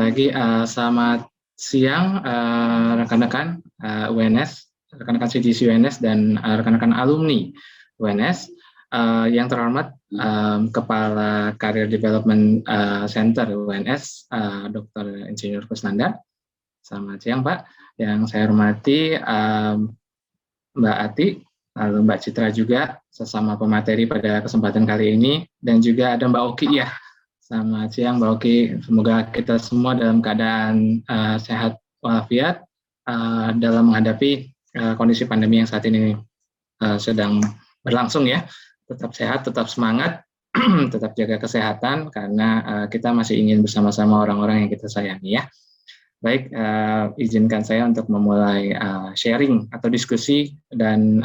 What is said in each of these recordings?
Lagi selamat siang rekan-rekan UNS, rekan-rekan CGC UNS dan rekan-rekan alumni UNS. Yang terhormat Kepala Career Development Center UNS, Dr. Insinyur Kusnandar. Selamat siang Pak. Yang saya hormati Mbak Ati, lalu Mbak Citra juga, sesama pemateri pada kesempatan kali ini, dan juga ada Mbak Oki ya. Selamat siang Mbak Oki, semoga kita semua dalam keadaan sehat walafiat dalam menghadapi kondisi pandemi yang saat ini sedang berlangsung ya. Tetap sehat, tetap semangat, tetap jaga kesehatan karena kita masih ingin bersama-sama orang-orang yang kita sayangi ya. Baik, izinkan saya untuk memulai sharing atau diskusi dan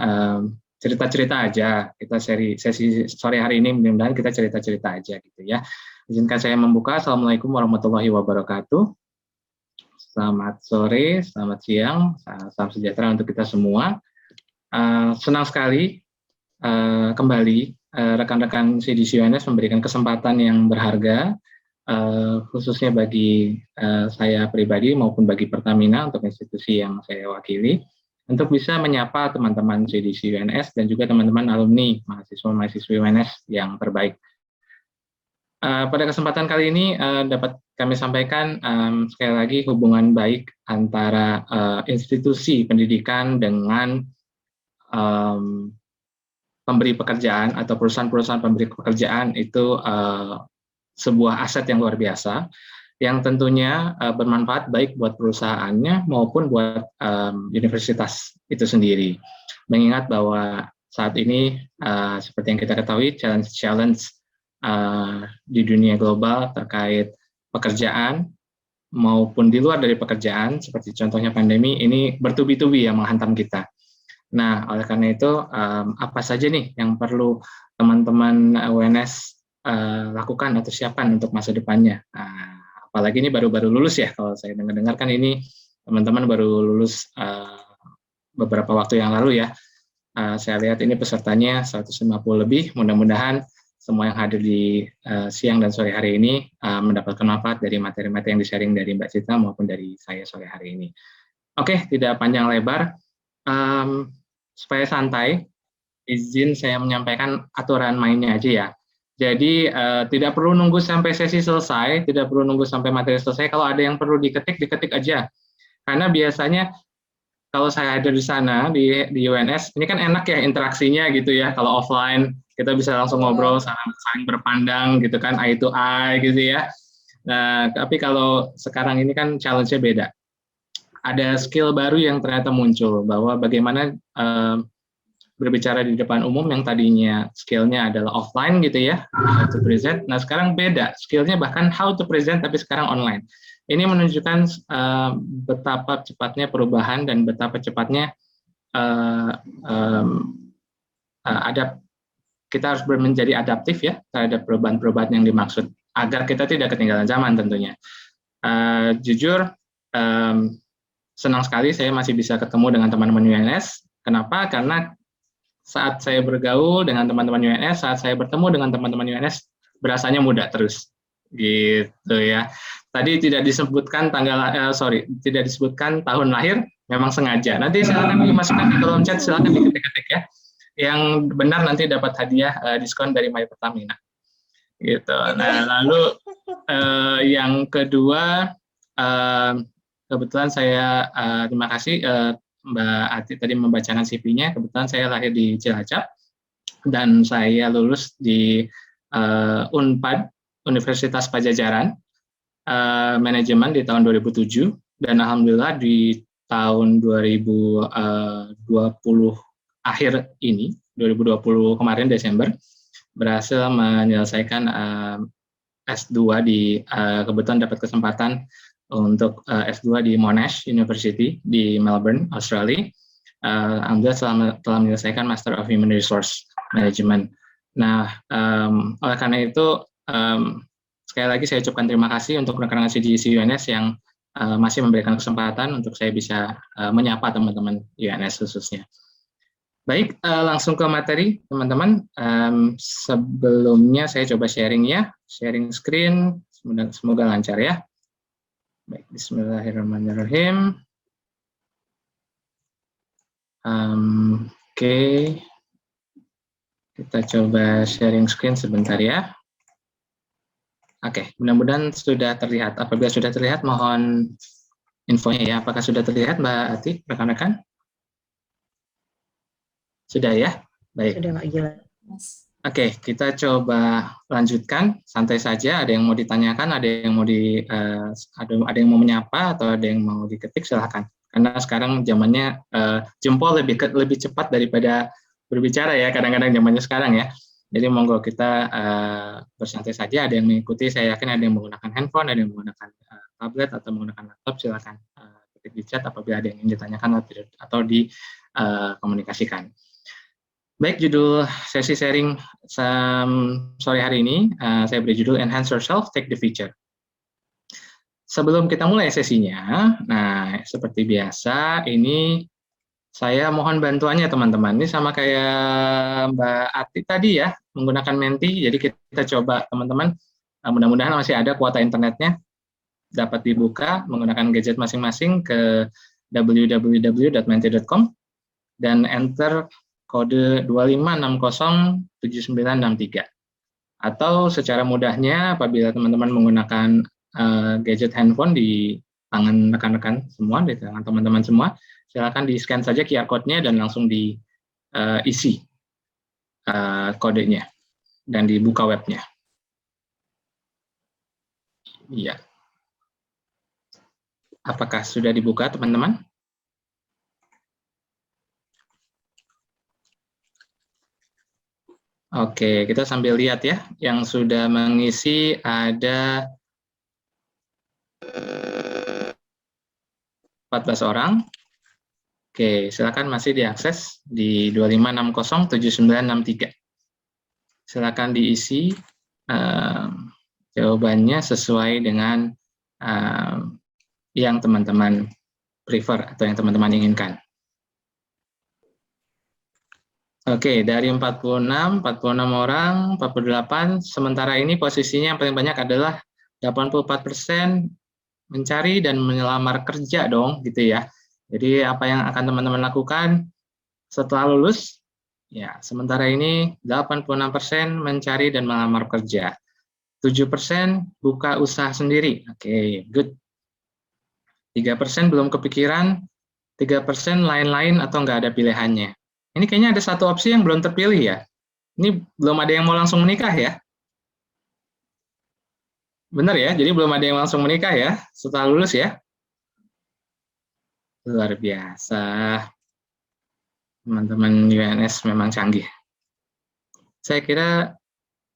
cerita-cerita aja. Kita sesi sore hari ini mudah-mudahan kita cerita-cerita aja gitu ya. Izinkan saya membuka. Assalamualaikum warahmatullahi wabarakatuh. Selamat sore, selamat siang, salam sejahtera untuk kita semua. Senang sekali kembali rekan-rekan CGC UNS memberikan kesempatan yang berharga, khususnya bagi saya pribadi maupun bagi Pertamina untuk institusi yang saya wakili, untuk bisa menyapa teman-teman CGC UNS dan juga teman-teman alumni mahasiswa-mahasiswi UNS yang terbaik. Pada kesempatan kali ini dapat kami sampaikan sekali lagi hubungan baik antara institusi pendidikan dengan pemberi pekerjaan atau perusahaan-perusahaan pemberi pekerjaan itu sebuah aset yang luar biasa yang tentunya bermanfaat baik buat perusahaannya maupun buat universitas itu sendiri. Mengingat bahwa saat ini seperti yang kita ketahui challenge di dunia global terkait pekerjaan maupun di luar dari pekerjaan seperti contohnya pandemi ini bertubi-tubi yang menghantam kita. Nah, oleh karena itu apa saja nih yang perlu teman-teman UNS lakukan atau siapkan untuk masa depannya? Apalagi ini baru-baru lulus ya, kalau saya dengar kan ini teman-teman baru lulus beberapa waktu yang lalu ya. Saya lihat ini pesertanya 150 lebih, mudah-mudahan semua yang hadir di siang dan sore hari ini mendapatkan manfaat dari materi-materi yang di-sharing dari Mbak Citra maupun dari saya sore hari ini. Oke, tidak panjang lebar, supaya santai, izin saya menyampaikan aturan mainnya aja ya. Jadi tidak perlu nunggu sampai sesi selesai, tidak perlu nunggu sampai materi selesai. Kalau ada yang perlu diketik, diketik aja. Karena biasanya kalau saya ada di sana di UNS, ini kan enak ya interaksinya gitu ya. Kalau offline kita bisa langsung ngobrol, saling berpandang gitu kan, eye to eye gitu ya. Nah, tapi kalau sekarang ini kan challenge-nya beda. Ada skill baru yang ternyata muncul bahwa bagaimana berbicara di depan umum yang tadinya skillnya adalah offline gitu ya, how to present. Nah sekarang beda, skillnya bahkan how to present tapi sekarang online. Ini menunjukkan betapa cepatnya perubahan dan betapa cepatnya kita harus menjadi adaptif ya terhadap perubahan-perubahan yang dimaksud agar kita tidak ketinggalan zaman tentunya. Jujur senang sekali saya masih bisa ketemu dengan teman-teman UNS. Kenapa? Karena saat saya bergaul dengan teman-teman UNS, saat saya bertemu dengan teman-teman UNS, berasanya muda terus, gitu ya. Tadi tidak disebutkan tidak disebutkan tahun lahir, memang sengaja. Nanti silakan dimasukkan di kolom chat, silakan diketik-ketik ya. Yang benar nanti dapat hadiah diskon dari My Pertamina. Gitu. Nah, lalu yang kedua, kebetulan saya terima kasih. Mbak Ati tadi membacakan CV-nya, kebetulan saya lahir di Cilacap dan saya lulus di Unpad, Universitas Pajajaran, manajemen di tahun 2007 dan alhamdulillah di tahun 2020 akhir ini, 2020 kemarin Desember, berhasil menyelesaikan S2 di kebetulan dapat kesempatan untuk S2 di Monash University di Melbourne, Australia. Alhamdulillah telah menyelesaikan Master of Human Resource Management. Nah, oleh karena itu, sekali lagi saya ucapkan terima kasih untuk rekan-rekan CGC UNS yang masih memberikan kesempatan untuk saya bisa menyapa teman-teman UNS khususnya. Baik, langsung ke materi, teman-teman. Sebelumnya saya coba sharing ya, sharing screen, semoga lancar ya. Baik, bismillahirrahmanirrahim. Oke, kita coba sharing screen sebentar ya. Oke, mudah-mudahan sudah terlihat. Apabila sudah terlihat, mohon infonya ya. Apakah sudah terlihat, Mbak Ati, rekan-rekan? Sudah ya? Baik. Sudah, Pak Gila. Oke, kita coba lanjutkan. Santai saja. Ada yang mau ditanyakan, ada yang ada yang mau menyapa, atau ada yang mau diketik, silahkan. Karena sekarang zamannya jempol lebih cepat daripada berbicara ya. Kadang-kadang zamannya sekarang ya. Jadi monggo kita bersantai saja. Ada yang mengikuti, saya yakin ada yang menggunakan handphone, ada yang menggunakan tablet atau menggunakan laptop. Silahkan ketik di chat apabila ada yang ingin ditanyakan atau dikomunikasikan. Baik, judul sesi sharing sore hari ini, saya beri judul Enhance Yourself, Take the Future. Sebelum kita mulai sesinya, nah seperti biasa, ini saya mohon bantuannya teman-teman. Ini sama kayak Mbak Ati tadi ya, menggunakan Menti. Jadi kita coba teman-teman, mudah-mudahan masih ada kuota internetnya, dapat dibuka menggunakan gadget masing-masing ke www.menti.com dan enter kode 25607963. Atau secara mudahnya apabila teman-teman menggunakan gadget handphone di tangan rekan-rekan semua, di tangan teman-teman semua, silakan di-scan saja QR code-nya dan langsung diisi kodenya dan dibuka webnya. Iya. Apakah sudah dibuka, teman-teman? Oke, kita sambil lihat ya. Yang sudah mengisi ada 14 orang. Oke, silakan masih diakses di 25607963. Silakan diisi jawabannya sesuai dengan yang teman-teman prefer atau yang teman-teman inginkan. Oke, dari 46 orang, 48, sementara ini posisinya yang paling banyak adalah 84% mencari dan melamar kerja dong, gitu ya. Jadi apa yang akan teman-teman lakukan setelah lulus? Ya, sementara ini 86% mencari dan melamar kerja. 7% buka usaha sendiri. Oke, good. 3% belum kepikiran, 3% lain-lain atau nggak ada pilihannya. Ini kayaknya ada satu opsi yang belum terpilih ya. Ini belum ada yang mau langsung menikah ya. Benar ya, jadi belum ada yang langsung menikah ya setelah lulus ya. Luar biasa. Teman-teman UNS memang canggih. Saya kira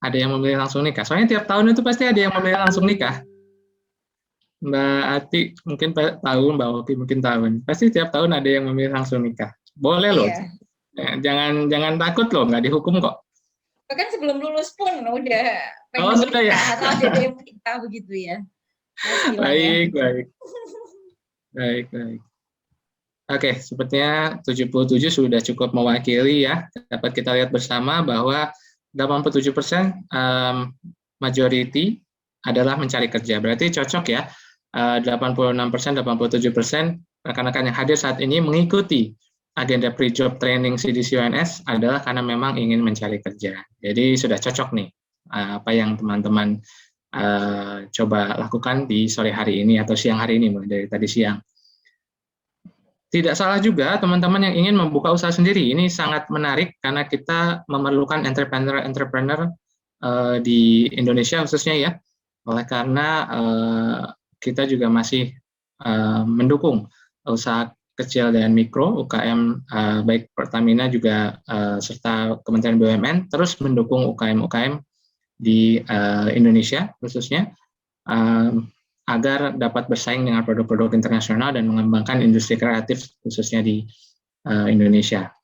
ada yang memilih langsung nikah. Soalnya tiap tahun itu pasti ada yang memilih langsung nikah. Mbak Ati mungkin tahu, Mbak Oki mungkin tahu. Pasti tiap tahun ada yang memilih langsung nikah. Boleh loh. Jangan takut loh, nggak dihukum kok. Bahkan sebelum lulus pun udah pengen sudah ya. Atau ada yang kita begitu ya. Baik. Oke, sepertinya 77 sudah cukup mewakili ya. Dapat kita lihat bersama bahwa 87% majority adalah mencari kerja. Berarti cocok ya. 86%, 87% rekan-rekan yang hadir saat ini mengikuti agenda pre-job training CDC UNS adalah karena memang ingin mencari kerja. Jadi sudah cocok nih apa yang teman-teman coba lakukan di sore hari ini atau siang hari ini, mulai dari tadi siang. Tidak salah juga teman-teman yang ingin membuka usaha sendiri. Ini sangat menarik karena kita memerlukan entrepreneur di Indonesia khususnya ya. Oleh karena kita juga masih mendukung usaha kecil dan mikro, UKM baik Pertamina juga serta Kementerian BUMN terus mendukung UKM-UKM di Indonesia khususnya agar dapat bersaing dengan produk-produk internasional dan mengembangkan industri kreatif khususnya di Indonesia.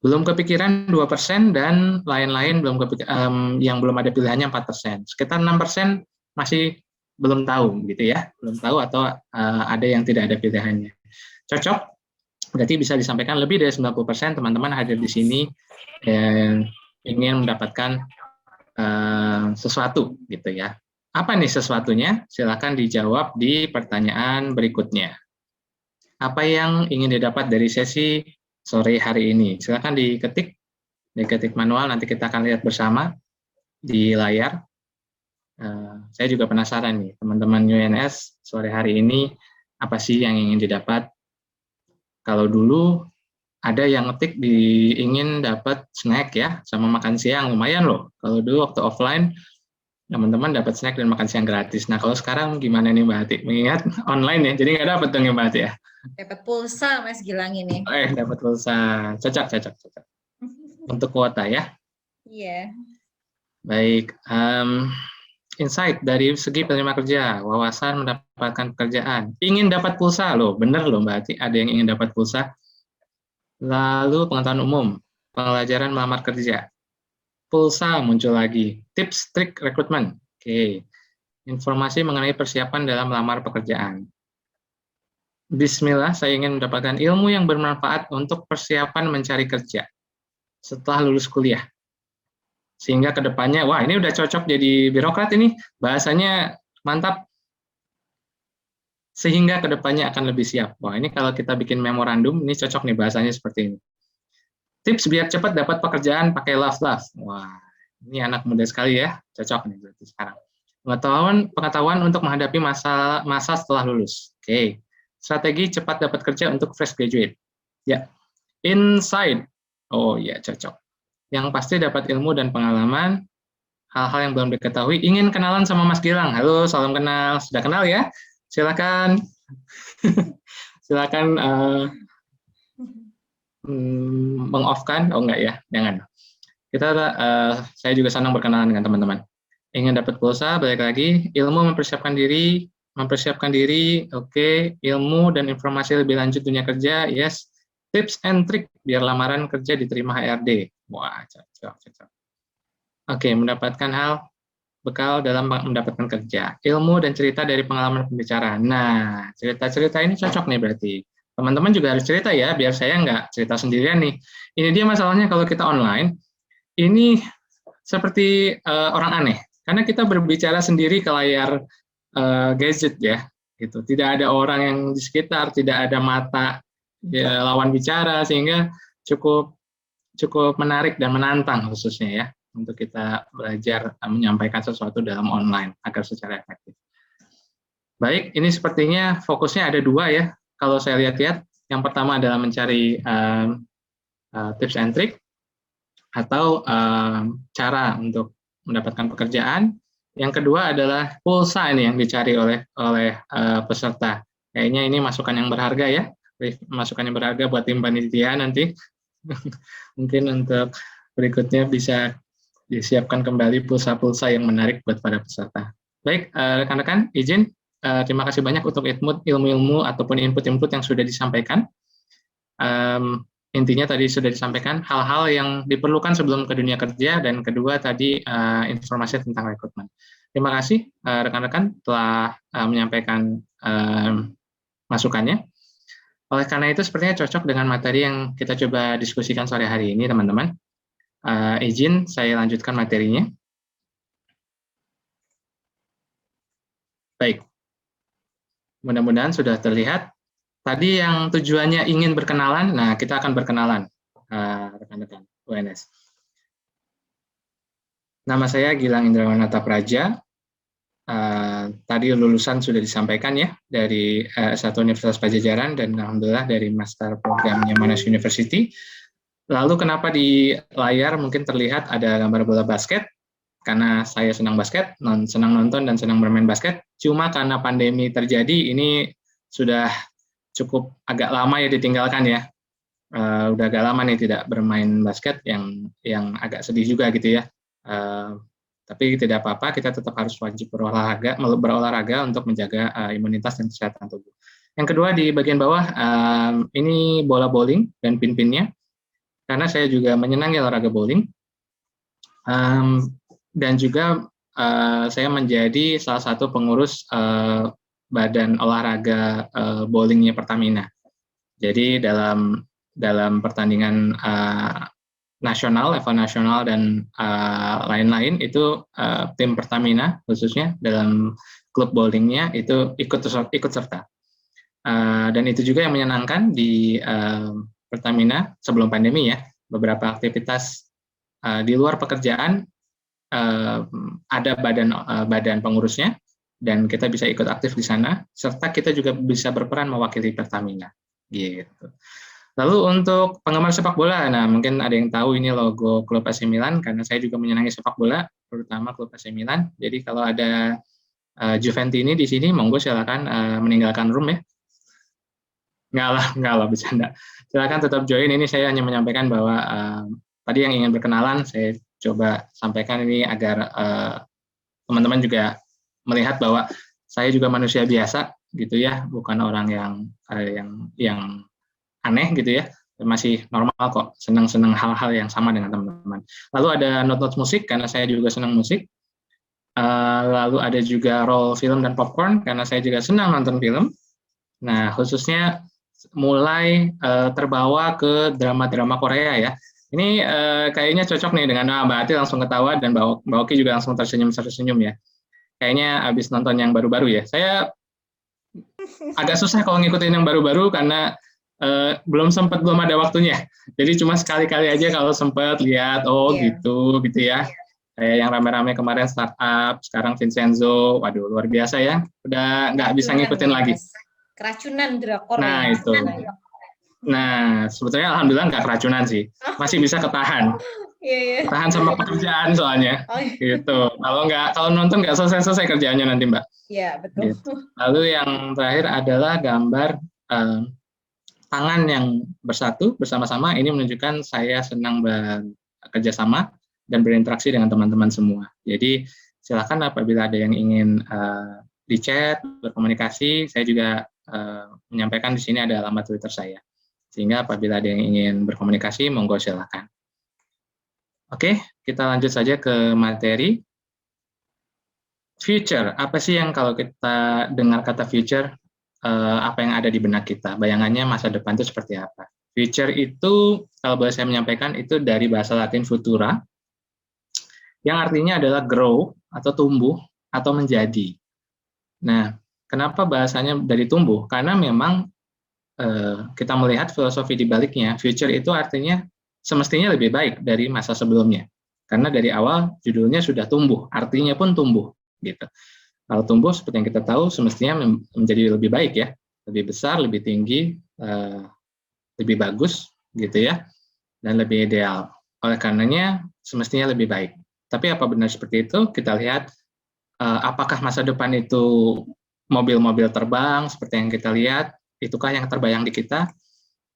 Belum kepikiran 2% dan lain-lain yang belum ada pilihannya 4%. Sekitar 6% masih belum tahu gitu ya, belum tahu atau ada yang tidak ada pilihannya. Cocok, berarti bisa disampaikan lebih dari 90% teman-teman hadir di sini dan ingin mendapatkan sesuatu gitu ya. Apa nih sesuatunya? Silakan dijawab di pertanyaan berikutnya. Apa yang ingin didapat dari sesi sore hari ini? Silakan diketik manual, nanti kita akan lihat bersama di layar. Saya juga penasaran nih, teman-teman UNS sore hari ini apa sih yang ingin didapat? Kalau dulu ada yang ngetik ingin dapat snack ya, sama makan siang, lumayan loh. Kalau dulu waktu offline, teman-teman dapat snack dan makan siang gratis. Nah kalau sekarang gimana nih Mbak Hati? Mengingat online ya, jadi nggak dapat dong ya Mbak Hati ya? Dapat pulsa Mas Gilang ini. Dapat pulsa. Cocok. Untuk kuota ya. Iya. Baik, insight dari segi penerima kerja, wawasan mendapatkan pekerjaan. Ingin dapat pulsa loh, bener loh Mbak Hati, ada yang ingin dapat pulsa. Lalu pengetahuan umum, pelajaran melamar kerja. Pulsa muncul lagi, tips trik rekrutmen. Oke. Informasi mengenai persiapan dalam melamar pekerjaan. Bismillah, saya ingin mendapatkan ilmu yang bermanfaat untuk persiapan mencari kerja setelah lulus kuliah. Sehingga ke depannya, wah ini udah cocok jadi birokrat ini, bahasanya mantap. Sehingga ke depannya akan lebih siap. Wah ini kalau kita bikin memorandum, ini cocok nih bahasanya seperti ini. Tips biar cepat dapat pekerjaan pakai love. Wah, ini anak muda sekali ya, cocok nih berarti sekarang. Pengetahuan untuk menghadapi masa setelah lulus. Oke. Strategi cepat dapat kerja untuk fresh graduate. Ya. Insight. Oh ya, cocok. Yang pasti dapat ilmu dan pengalaman, hal-hal yang belum diketahui. Ingin kenalan sama Mas Gilang. Halo, salam kenal. Sudah kenal ya? Silakan. Silakan meng-off-kan. Oh enggak ya, jangan. Saya juga senang berkenalan dengan teman-teman. Ingin dapat pulsa, balik lagi. Ilmu mempersiapkan diri, oke. Ilmu dan informasi lebih lanjut dunia kerja, yes. Tips and trick biar lamaran kerja diterima HRD. Wah, cocok. Oke, mendapatkan bekal dalam mendapatkan kerja. Ilmu dan cerita dari pengalaman pembicara. Nah, cerita-cerita ini cocok nih berarti. Teman-teman juga harus cerita ya, biar saya nggak cerita sendirian nih. Ini dia masalahnya kalau kita online, ini seperti orang aneh. Karena kita berbicara sendiri ke layar gadget ya, gitu. Tidak ada orang yang di sekitar, tidak ada mata ya, lawan bicara, sehingga cukup menarik dan menantang khususnya ya untuk kita belajar menyampaikan sesuatu dalam online agar secara efektif. Baik, ini sepertinya fokusnya ada dua ya. Kalau saya lihat-lihat, yang pertama adalah mencari tips and trick atau cara untuk mendapatkan pekerjaan. Yang kedua adalah pulsa ini yang dicari oleh peserta. Kayaknya ini masukan yang berharga ya, masukan yang berharga buat tim panitia nanti. Mungkin untuk berikutnya bisa disiapkan kembali pulsa-pulsa yang menarik buat para peserta. Baik, rekan-rekan, izin. Terima kasih banyak untuk ilmu-ilmu ataupun input-input yang sudah disampaikan. Intinya tadi sudah disampaikan hal-hal yang diperlukan sebelum ke dunia kerja, dan kedua tadi informasi tentang rekrutmen. Terima kasih rekan-rekan telah menyampaikan masukannya. Oleh karena itu sepertinya cocok dengan materi yang kita coba diskusikan sore hari ini, teman-teman. Izin saya lanjutkan materinya. Baik. Mudah-mudahan sudah terlihat. Tadi yang tujuannya ingin berkenalan, nah kita akan berkenalan, rekan-rekan UNS. Nama saya Gilang Indrawanata Praja. Tadi lulusan sudah disampaikan ya dari S1 Universitas Pajajaran dan alhamdulillah dari master programnya Monash University. Lalu kenapa di layar mungkin terlihat ada gambar bola basket? Karena saya senang basket, senang nonton dan senang bermain basket. Cuma karena pandemi terjadi, ini sudah cukup agak lama ya ditinggalkan ya. Udah agak lama nih tidak bermain basket, yang agak sedih juga gitu ya. Tapi tidak apa-apa, kita tetap harus wajib berolahraga untuk menjaga imunitas dan kesehatan tubuh. Yang kedua di bagian bawah, ini bola bowling dan pin-pinnya, karena saya juga menyenangi olahraga bowling. Dan juga saya menjadi salah satu pengurus badan olahraga bowlingnya Pertamina. Jadi dalam pertandingan nasional, level nasional dan lain-lain itu tim Pertamina khususnya dalam klub bowlingnya itu ikut serta. Dan itu juga yang menyenangkan di Pertamina sebelum pandemi ya, beberapa aktivitas di luar pekerjaan ada badan pengurusnya dan kita bisa ikut aktif di sana, serta kita juga bisa berperan mewakili Pertamina gitu. Lalu untuk penggemar sepak bola, nah mungkin ada yang tahu ini logo klub AC Milan karena saya juga menyenangi sepak bola, terutama klub AC Milan. Jadi kalau ada Juventini di sini, monggo silakan meninggalkan room ya. Enggak lah, bercanda. Silakan tetap join. Ini saya hanya menyampaikan bahwa tadi yang ingin berkenalan, saya coba sampaikan ini agar teman-teman juga melihat bahwa saya juga manusia biasa gitu ya, bukan orang yang aneh gitu ya, masih normal kok, senang-senang hal-hal yang sama dengan teman-teman. Lalu ada not musik karena saya juga senang musik. Lalu ada juga roll film dan popcorn karena saya juga senang nonton film. Nah khususnya mulai terbawa ke drama-drama Korea ya. Ini kayaknya cocok nih dengan Mbak Ati langsung ketawa dan Mbak Oki juga langsung tersenyum ya. Kayaknya habis nonton yang baru-baru ya. Saya agak susah kalau ngikutin yang baru-baru karena belum ada waktunya. Jadi cuma sekali-kali aja kalau sempat lihat, gitu ya. Kayak yang rame-rame kemarin startup, sekarang Vincenzo, waduh luar biasa ya. Udah nggak bisa ngikutin lagi. Keracunan drakor. Nah ya. itu. Nah sebetulnya alhamdulillah nggak keracunan sih, masih bisa ketahan. Tahan sama pekerjaan soalnya. Gitu. Kalau nonton nggak selesai kerjaannya nanti Mbak. Iya betul. Gitu. Lalu yang terakhir adalah gambar tangan yang bersatu bersama-sama. Ini menunjukkan saya senang bekerja sama dan berinteraksi dengan teman-teman semua. Jadi silakan apabila ada yang ingin di chat, berkomunikasi, saya juga menyampaikan di sini ada alamat Twitter saya. Sehingga apabila ada yang ingin berkomunikasi, monggo silakan. Oke, kita lanjut saja ke materi. Future, apa sih yang kalau kita dengar kata future, apa yang ada di benak kita? Bayangannya masa depan itu seperti apa? Future itu, kalau boleh saya menyampaikan, itu dari bahasa Latin futura, yang artinya adalah grow, atau tumbuh, atau menjadi. Nah, kenapa bahasanya dari tumbuh? Karena memang kita melihat filosofi di baliknya, future itu artinya semestinya lebih baik dari masa sebelumnya. Karena dari awal judulnya sudah tumbuh, artinya pun tumbuh. Gitu. Kalau tumbuh seperti yang kita tahu semestinya menjadi lebih baik ya, lebih besar, lebih tinggi, lebih bagus gitu ya, dan lebih ideal. Oleh karenanya semestinya lebih baik. Tapi apa benar seperti itu? Kita lihat apakah masa depan itu mobil-mobil terbang seperti yang kita lihat, itukah yang terbayang di kita,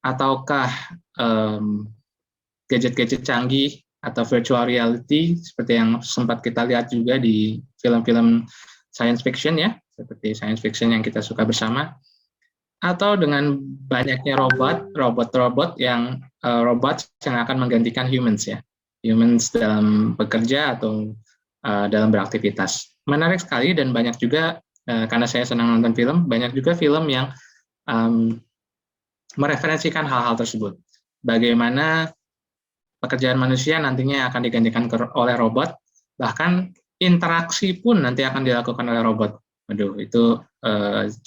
ataukah gadget-gadget canggih atau virtual reality seperti yang sempat kita lihat juga di film-film science fiction ya, seperti science fiction yang kita suka bersama, atau dengan banyaknya robot yang akan menggantikan humans ya, humans dalam bekerja atau dalam beraktivitas. Menarik sekali dan banyak juga karena saya senang nonton film, banyak juga film yang mereferensikan hal-hal tersebut. Bagaimana pekerjaan manusia nantinya akan digantikan oleh robot, bahkan interaksi pun nanti akan dilakukan oleh robot. Waduh, itu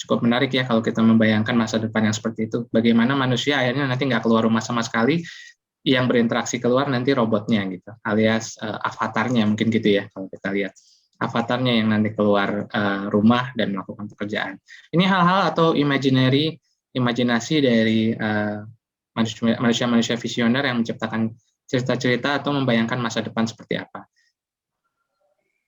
cukup menarik ya kalau kita membayangkan masa depan yang seperti itu. Bagaimana manusia akhirnya nanti nggak keluar rumah sama sekali, yang berinteraksi keluar nanti robotnya gitu, alias avatarnya mungkin gitu ya kalau kita lihat. Avatarnya yang nanti keluar rumah dan melakukan pekerjaan. Ini hal-hal atau imajinasi dari manusia-manusia visioner yang menciptakan cerita-cerita atau membayangkan masa depan seperti apa.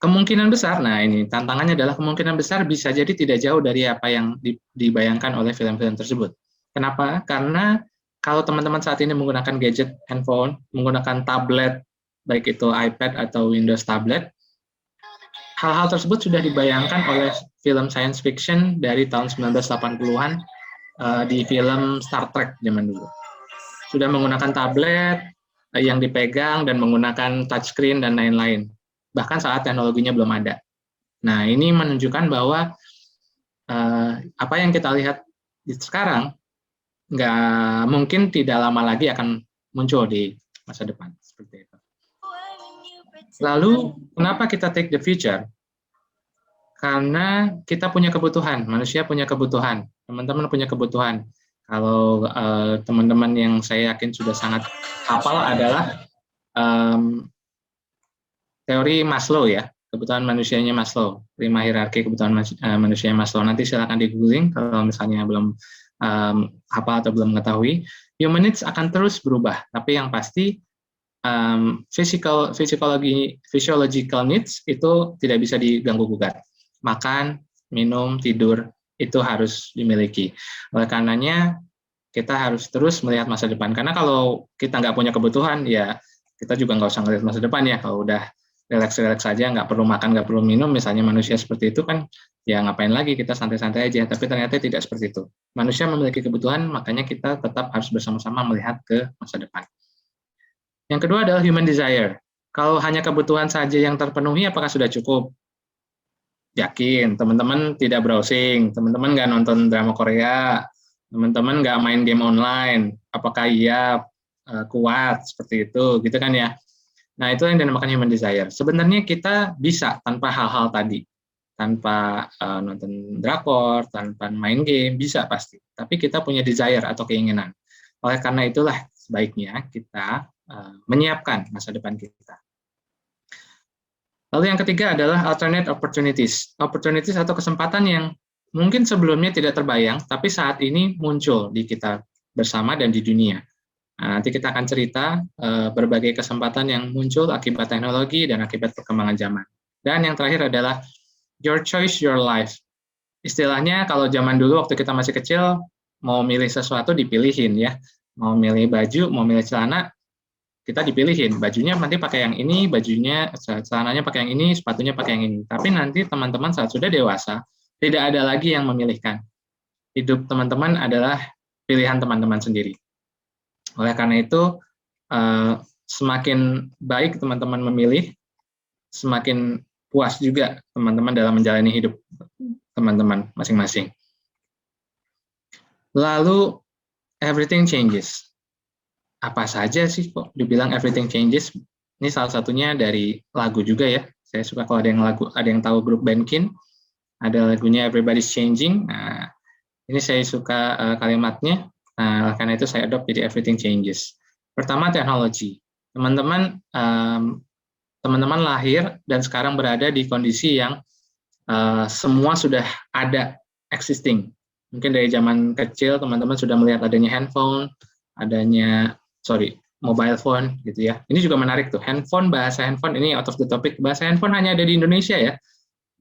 Kemungkinan besar, nah ini tantangannya adalah kemungkinan besar bisa jadi tidak jauh dari apa yang dibayangkan oleh film-film tersebut. Kenapa? Karena kalau teman-teman saat ini menggunakan gadget, handphone, menggunakan tablet, baik itu iPad atau Windows tablet, hal-hal tersebut sudah dibayangkan oleh film science fiction dari tahun 1980-an di film Star Trek zaman dulu. Sudah menggunakan tablet yang dipegang dan menggunakan touchscreen dan lain-lain. Bahkan saat teknologinya belum ada. Nah, ini menunjukkan bahwa apa yang kita lihat sekarang nggak mungkin tidak lama lagi akan muncul di masa depan. Seperti itu. Lalu, kenapa kita take the future? Karena kita punya kebutuhan, manusia punya kebutuhan, teman-teman punya kebutuhan. Kalau teman-teman yang saya yakin sudah sangat hafal adalah teori Maslow ya, kebutuhan manusianya Maslow, 5 hierarki kebutuhan manusia Maslow. Nanti silakan di googling kalau misalnya belum hafal atau belum mengetahui. Human needs akan terus berubah, tapi yang pasti physiological needs itu tidak bisa diganggu gugat. Makan, minum, tidur itu harus dimiliki. Oleh karenanya kita harus terus melihat masa depan. Karena kalau kita nggak punya kebutuhan, ya kita juga nggak usah ngelihat masa depan ya. Kalau udah relax-relax saja, nggak perlu makan, nggak perlu minum, misalnya manusia seperti itu kan, ya ngapain lagi, kita santai-santai aja. Tapi ternyata tidak seperti itu. Manusia memiliki kebutuhan, makanya kita tetap harus bersama-sama melihat ke masa depan. Yang kedua adalah human desire. Kalau hanya kebutuhan saja yang terpenuhi, apakah sudah cukup? Yakin, teman-teman tidak browsing, teman-teman nggak nonton drama Korea, teman-teman nggak main game online, apakah iya kuat seperti itu, gitu kan ya? Nah, itu yang dinamakan human desire. Sebenarnya kita bisa tanpa hal-hal tadi, tanpa nonton drakor, tanpa main game, bisa pasti. Tapi kita punya desire atau keinginan. Oleh karena itulah sebaiknya kita menyiapkan masa depan kita. Lalu yang ketiga adalah alternate opportunities. Opportunities atau kesempatan yang mungkin sebelumnya tidak terbayang, tapi saat ini muncul di kita bersama dan di dunia. Nah, nanti kita akan cerita berbagai kesempatan yang muncul akibat teknologi dan akibat perkembangan zaman. Dan yang terakhir adalah your choice, your life. Istilahnya kalau zaman dulu waktu kita masih kecil, mau milih sesuatu dipilihin ya. Mau milih baju, mau milih celana, kita dipilihin, bajunya nanti pakai yang ini, celananya pakai yang ini, sepatunya pakai yang ini. Tapi nanti teman-teman saat sudah dewasa, tidak ada lagi yang memilihkan. Hidup teman-teman adalah pilihan teman-teman sendiri. Oleh karena itu, semakin baik teman-teman memilih, semakin puas juga teman-teman dalam menjalani hidup teman-teman masing-masing. Lalu, everything changes. Apa saja sih kok dibilang everything changes? Ini salah satunya dari lagu juga ya. Saya suka kalau ada yang tahu grup Benkin, ada lagunya Everybody's Changing. Nah, ini saya suka kalimatnya. Nah, karena itu saya adopt jadi everything changes. Pertama, teknologi. Teman-teman lahir dan sekarang berada di kondisi yang semua sudah ada existing. Mungkin dari zaman kecil teman-teman sudah melihat adanya handphone, adanya mobile phone gitu ya. Ini juga menarik tuh, bahasa handphone ini out of the topic. Bahasa handphone hanya ada di Indonesia ya.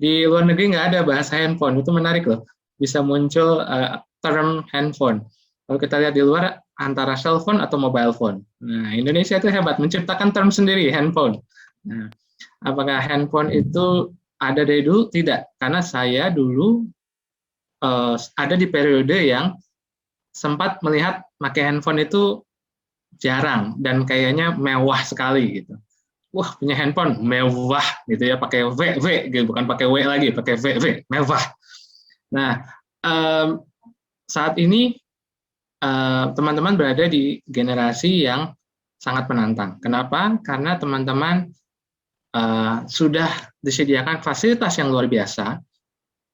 Di luar negeri nggak ada bahasa handphone, itu menarik loh. Bisa muncul term handphone. Kalau kita lihat di luar, antara cell phone atau mobile phone. Nah, Indonesia itu hebat, menciptakan term sendiri, handphone. Nah, apakah handphone itu ada dari dulu? Tidak, karena saya dulu ada di periode yang sempat melihat pakai handphone itu jarang dan kayaknya mewah sekali gitu. Wah, punya handphone mewah gitu ya, pakai V gitu, bukan pakai W lagi, pakai V mewah. Nah, saat ini teman-teman berada di generasi yang sangat menantang. Kenapa? Karena teman-teman sudah disediakan fasilitas yang luar biasa,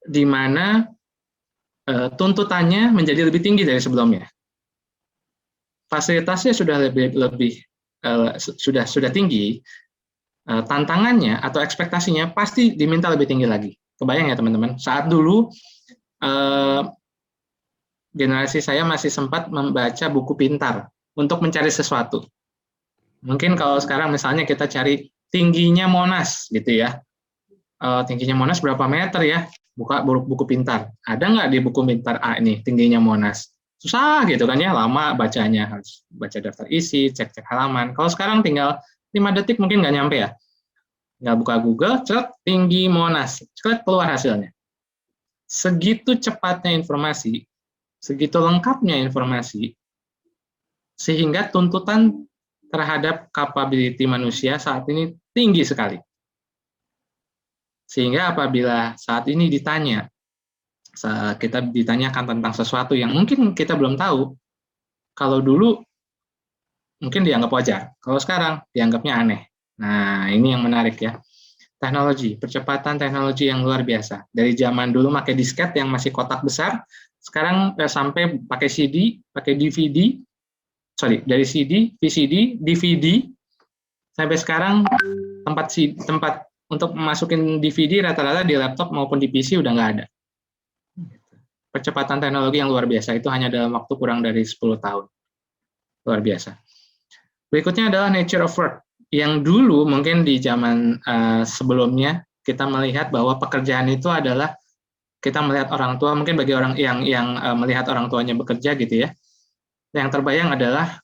di mana tuntutannya menjadi lebih tinggi dari sebelumnya. Fasilitasnya sudah tinggi, tantangannya atau ekspektasinya pasti diminta lebih tinggi lagi. Kebayang ya teman-teman, saat dulu generasi saya masih sempat membaca buku pintar untuk mencari sesuatu. Mungkin kalau sekarang misalnya kita cari tingginya Monas gitu ya, tingginya Monas berapa meter ya, buka buku pintar, ada nggak di buku pintar A ini tingginya Monas? Susah gitu kan ya, lama bacanya, harus baca daftar isi, cek-cek halaman. Kalau sekarang tinggal 5 detik mungkin nggak nyampe ya. Nggak buka Google, cek tinggi Monas, cek keluar hasilnya. Segitu cepatnya informasi, segitu lengkapnya informasi, sehingga tuntutan terhadap capability manusia saat ini tinggi sekali. Sehingga apabila saat ini kita ditanyakan tentang sesuatu yang mungkin kita belum tahu, kalau dulu mungkin dianggap wajar. Kalau sekarang dianggapnya aneh. Nah, ini yang menarik ya. Teknologi, percepatan teknologi yang luar biasa. Dari zaman dulu pakai disket yang masih kotak besar, sekarang sampai pakai CD, pakai DVD, dari CD, VCD, DVD, sampai sekarang tempat untuk masukin DVD rata-rata di laptop maupun di PC udah nggak ada. Percepatan teknologi yang luar biasa, itu hanya dalam waktu kurang dari 10 tahun. Luar biasa. Berikutnya adalah nature of work. Yang dulu mungkin di zaman sebelumnya kita melihat bahwa pekerjaan itu adalah kita melihat orang tua, mungkin bagi orang yang melihat orang tuanya bekerja gitu ya, yang terbayang adalah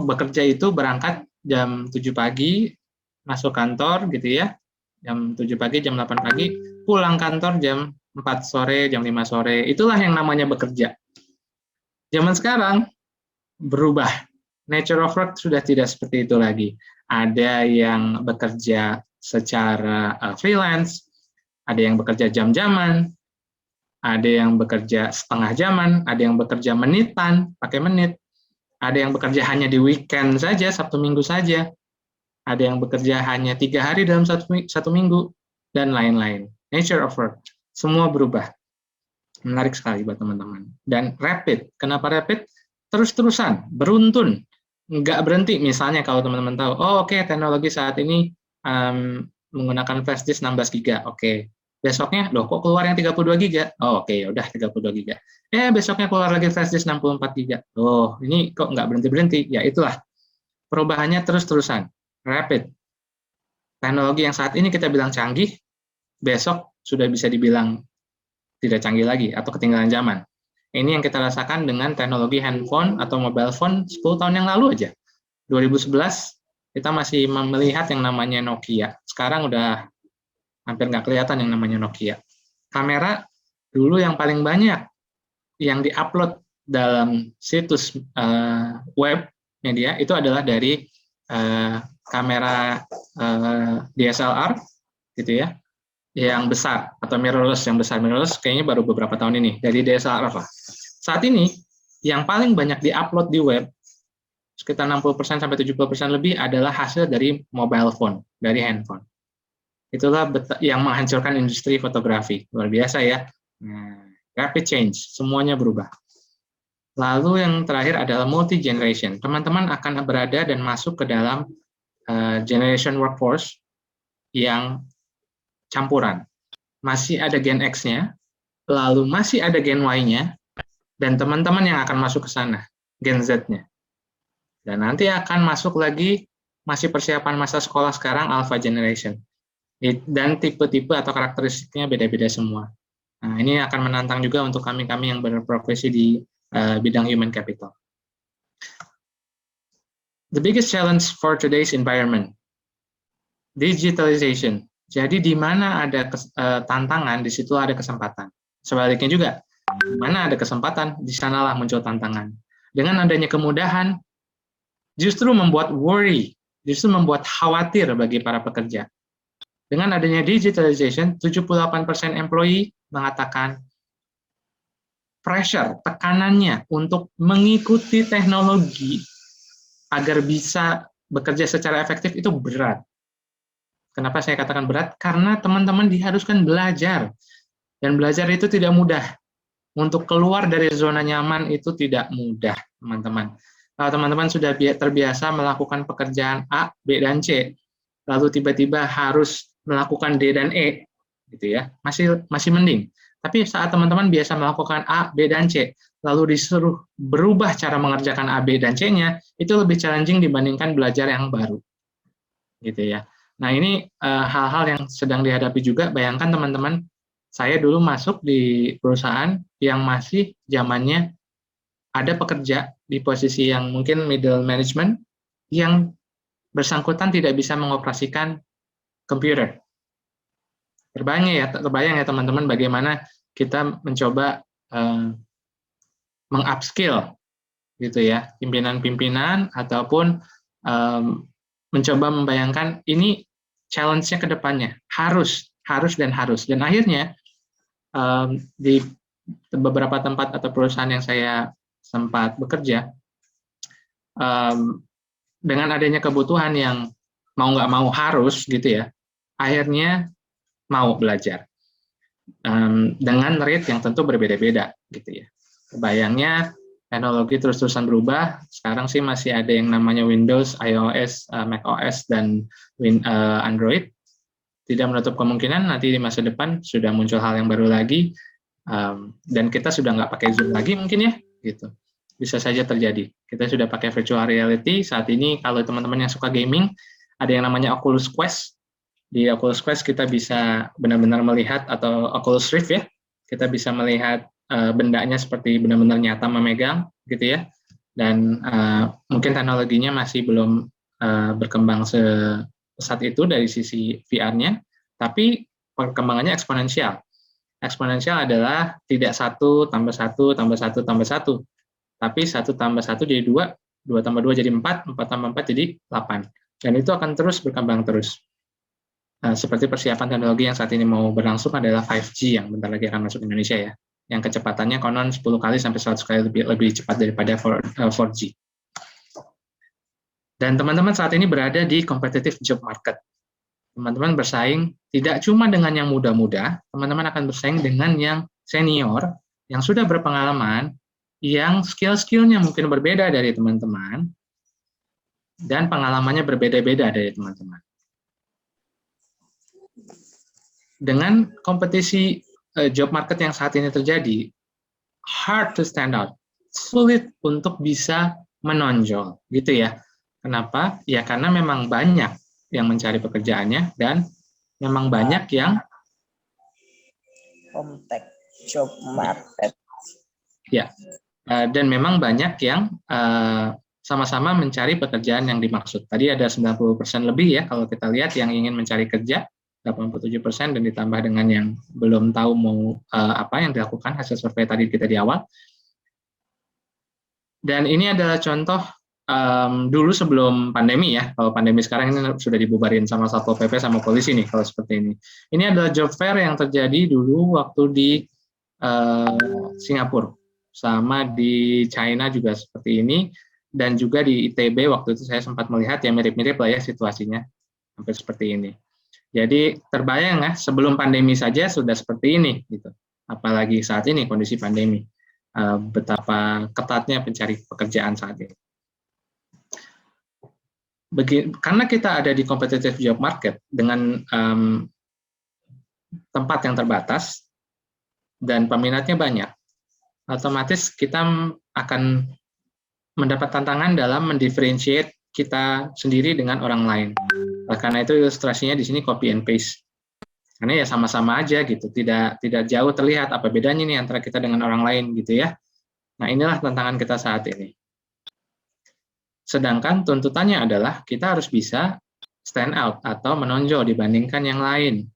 bekerja itu berangkat jam 7 pagi, masuk kantor gitu ya, jam 7 pagi, jam 8 pagi, pulang kantor jam 4 sore, jam 5 sore, itulah yang namanya bekerja. Zaman sekarang berubah. Nature of work sudah tidak seperti itu lagi. Ada yang bekerja secara freelance, ada yang bekerja jam-jaman, ada yang bekerja setengah jaman, ada yang bekerja menitan, pakai menit, ada yang bekerja hanya di weekend saja, Sabtu Minggu saja, ada yang bekerja hanya 3 hari dalam satu minggu, dan lain-lain. Nature of work, semua berubah. Menarik sekali buat teman-teman. Dan rapid, kenapa rapid? Terus-terusan, beruntun, nggak berhenti. Misalnya kalau teman-teman tahu, teknologi saat ini menggunakan flash disk 16 GB, oke. Besoknya, kok keluar yang 32 GB? Ya udah 32 GB. Besoknya keluar lagi flash disk 64 GB. Ini kok nggak berhenti-berhenti? Ya itulah, perubahannya terus-terusan, rapid. Teknologi yang saat ini kita bilang canggih, besok sudah bisa dibilang tidak canggih lagi atau ketinggalan zaman. Ini yang kita rasakan dengan teknologi handphone atau mobile phone 10 tahun yang lalu aja. 2011 kita masih melihat yang namanya Nokia. Sekarang udah hampir nggak kelihatan yang namanya Nokia. Kamera dulu yang paling banyak yang diupload dalam situs web media itu adalah dari kamera DSLR gitu ya, yang besar atau mirrorless yang besar. Mirrorless kayaknya baru beberapa tahun ini dari DSLR lah. Saat ini yang paling banyak diupload di web sekitar 60% sampai 70% lebih adalah hasil dari mobile phone, dari handphone. Itulah yang menghancurkan industri fotografi. Luar biasa ya. Rapid change, semuanya berubah. Lalu yang terakhir adalah multi generation. Teman-teman akan berada dan masuk ke dalam generation workforce yang campuran. Masih ada Gen X-nya, lalu masih ada Gen Y-nya, dan teman-teman yang akan masuk ke sana, Gen Z-nya. Dan nanti akan masuk lagi, masih persiapan masa sekolah sekarang, Alpha Generation. Dan tipe-tipe atau karakteristiknya beda-beda semua. Nah, ini akan menantang juga untuk kami-kami yang berprofesi di bidang human capital. The biggest challenge for today's environment, digitalization. Jadi di mana ada tantangan, di situ ada kesempatan. Sebaliknya juga, di mana ada kesempatan, di sanalah muncul tantangan. Dengan adanya kemudahan, justru membuat worry, justru membuat khawatir bagi para pekerja. Dengan adanya digitalization, 78% employee mengatakan pressure, tekanannya untuk mengikuti teknologi agar bisa bekerja secara efektif itu berat. Kenapa saya katakan berat? Karena teman-teman diharuskan belajar. Dan belajar itu tidak mudah. Untuk keluar dari zona nyaman itu tidak mudah, teman-teman. Kalau teman-teman sudah terbiasa melakukan pekerjaan A, B, dan C, lalu tiba-tiba harus melakukan D dan E, gitu ya, masih mending. Tapi saat teman-teman biasa melakukan A, B, dan C, lalu disuruh berubah cara mengerjakan A, B, dan C-nya, itu lebih challenging dibandingkan belajar yang baru. Gitu ya. Nah, ini hal-hal yang sedang dihadapi juga. Bayangkan teman-teman, saya dulu masuk di perusahaan yang masih zamannya ada pekerja di posisi yang mungkin middle management yang bersangkutan tidak bisa mengoperasikan komputer. Terbayang ya teman-teman bagaimana kita mencoba meng-upskill gitu ya, pimpinan-pimpinan ataupun mencoba membayangkan ini challenge-nya ke depannya, harus dan harus. Dan akhirnya di beberapa tempat atau perusahaan yang saya sempat bekerja, dengan adanya kebutuhan yang mau nggak mau harus gitu ya, akhirnya mau belajar dengan rate yang tentu berbeda-beda gitu ya. Bayangnya teknologi terus-terusan berubah. Sekarang sih masih ada yang namanya Windows, iOS, macOS, dan Android. Tidak menutup kemungkinan nanti di masa depan sudah muncul hal yang baru lagi, dan kita sudah nggak pakai Zoom lagi mungkin ya, gitu. Bisa saja terjadi. Kita sudah pakai virtual reality. Saat ini kalau teman-teman yang suka gaming, ada yang namanya Oculus Quest. Di Oculus Quest kita bisa benar-benar melihat, atau Oculus Rift ya, kita bisa melihat bendanya seperti benar-benar nyata memegang, gitu ya. Dan mungkin teknologinya masih belum berkembang pesat itu dari sisi VR-nya, tapi perkembangannya eksponensial. Eksponensial adalah tidak 1 tambah 1 tambah 1 tambah 1, tapi 1 tambah 1 jadi 2, 2 tambah 2 jadi 4, 4 tambah 4 jadi 8. Dan itu akan terus berkembang terus. Seperti persiapan teknologi yang saat ini mau berlangsung adalah 5G yang bentar lagi akan masuk ke Indonesia ya, yang kecepatannya konon 10 kali sampai 100 kali lebih cepat daripada 4G. Dan teman-teman saat ini berada di competitive job market. Teman-teman bersaing tidak cuma dengan yang muda-muda, teman-teman akan bersaing dengan yang senior, yang sudah berpengalaman, yang skill-skillnya mungkin berbeda dari teman-teman, dan pengalamannya berbeda-beda dari teman-teman. Dengan kompetisi job market yang saat ini terjadi, hard to stand out, sulit untuk bisa menonjol, gitu ya. Kenapa? Ya karena memang banyak yang mencari pekerjaannya, dan memang banyak yang Contact job market. ya, dan memang banyak yang sama-sama mencari pekerjaan yang dimaksud. Tadi ada 90% lebih ya kalau kita lihat yang ingin mencari kerja, 87%, dan ditambah dengan yang belum tahu mau apa yang dilakukan hasil survei tadi kita di awal. Dan ini adalah contoh dulu sebelum pandemi ya. Kalau pandemi sekarang ini sudah dibubarin sama Satpol PP sama polisi nih kalau seperti ini. Ini adalah job fair yang terjadi dulu waktu di Singapura, sama di China juga seperti ini, dan juga di ITB waktu itu saya sempat melihat ya mirip-mirip lah ya situasinya, hampir seperti ini. Jadi terbayang ya, sebelum pandemi saja sudah seperti ini gitu. Apalagi saat ini kondisi pandemi, betapa ketatnya pencari pekerjaan saat ini. Karena kita ada di competitive job market dengan tempat yang terbatas dan peminatnya banyak, otomatis kita akan mendapat tantangan dalam mendifferentiate kita sendiri dengan orang lain. Karena itu ilustrasinya di sini copy and paste. Karena ya sama-sama aja gitu, tidak jauh terlihat apa bedanya nih antara kita dengan orang lain gitu ya. Nah, inilah tantangan kita saat ini. Sedangkan tuntutannya adalah kita harus bisa stand out atau menonjol dibandingkan yang lain.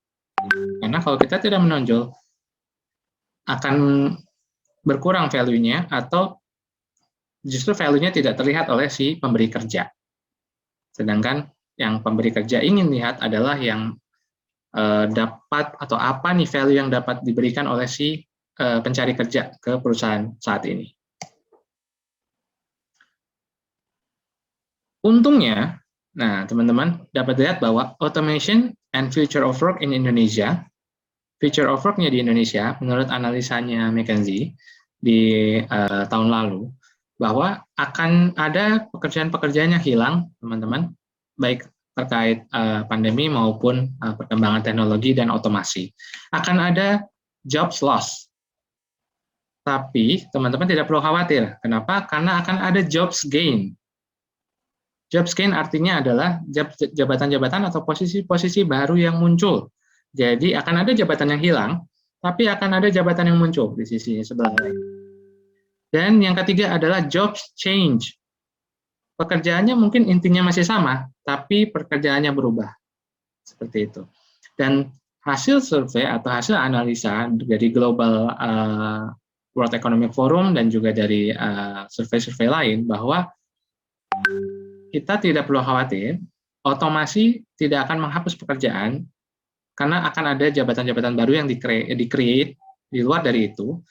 Karena kalau kita tidak menonjol, akan berkurang value-nya atau justru value-nya tidak terlihat oleh si pemberi kerja. Sedangkan yang pemberi kerja ingin lihat adalah yang dapat atau apa nih value yang dapat diberikan oleh si pencari kerja ke perusahaan saat ini. Untungnya, nah teman-teman dapat lihat bahwa automation and future of work in Indonesia, future of work-nya di Indonesia, menurut analisanya McKinsey di tahun lalu, bahwa akan ada pekerjaan-pekerjaan yang hilang, teman-teman, baik terkait pandemi maupun perkembangan teknologi dan otomasi. Akan ada jobs loss. Tapi teman-teman tidak perlu khawatir. Kenapa? Karena akan ada jobs gain. Jobs gain artinya adalah jabatan-jabatan atau posisi-posisi baru yang muncul. Jadi akan ada jabatan yang hilang, tapi akan ada jabatan yang muncul di sisi sebelah lain. Dan yang ketiga adalah jobs change. Pekerjaannya mungkin intinya masih sama, tapi pekerjaannya berubah. Seperti itu. Dan hasil survei atau hasil analisa dari Global World Economic Forum dan juga dari survei-survei lain bahwa kita tidak perlu khawatir, otomasi tidak akan menghapus pekerjaan, karena akan ada jabatan-jabatan baru yang di-create di luar dari itu.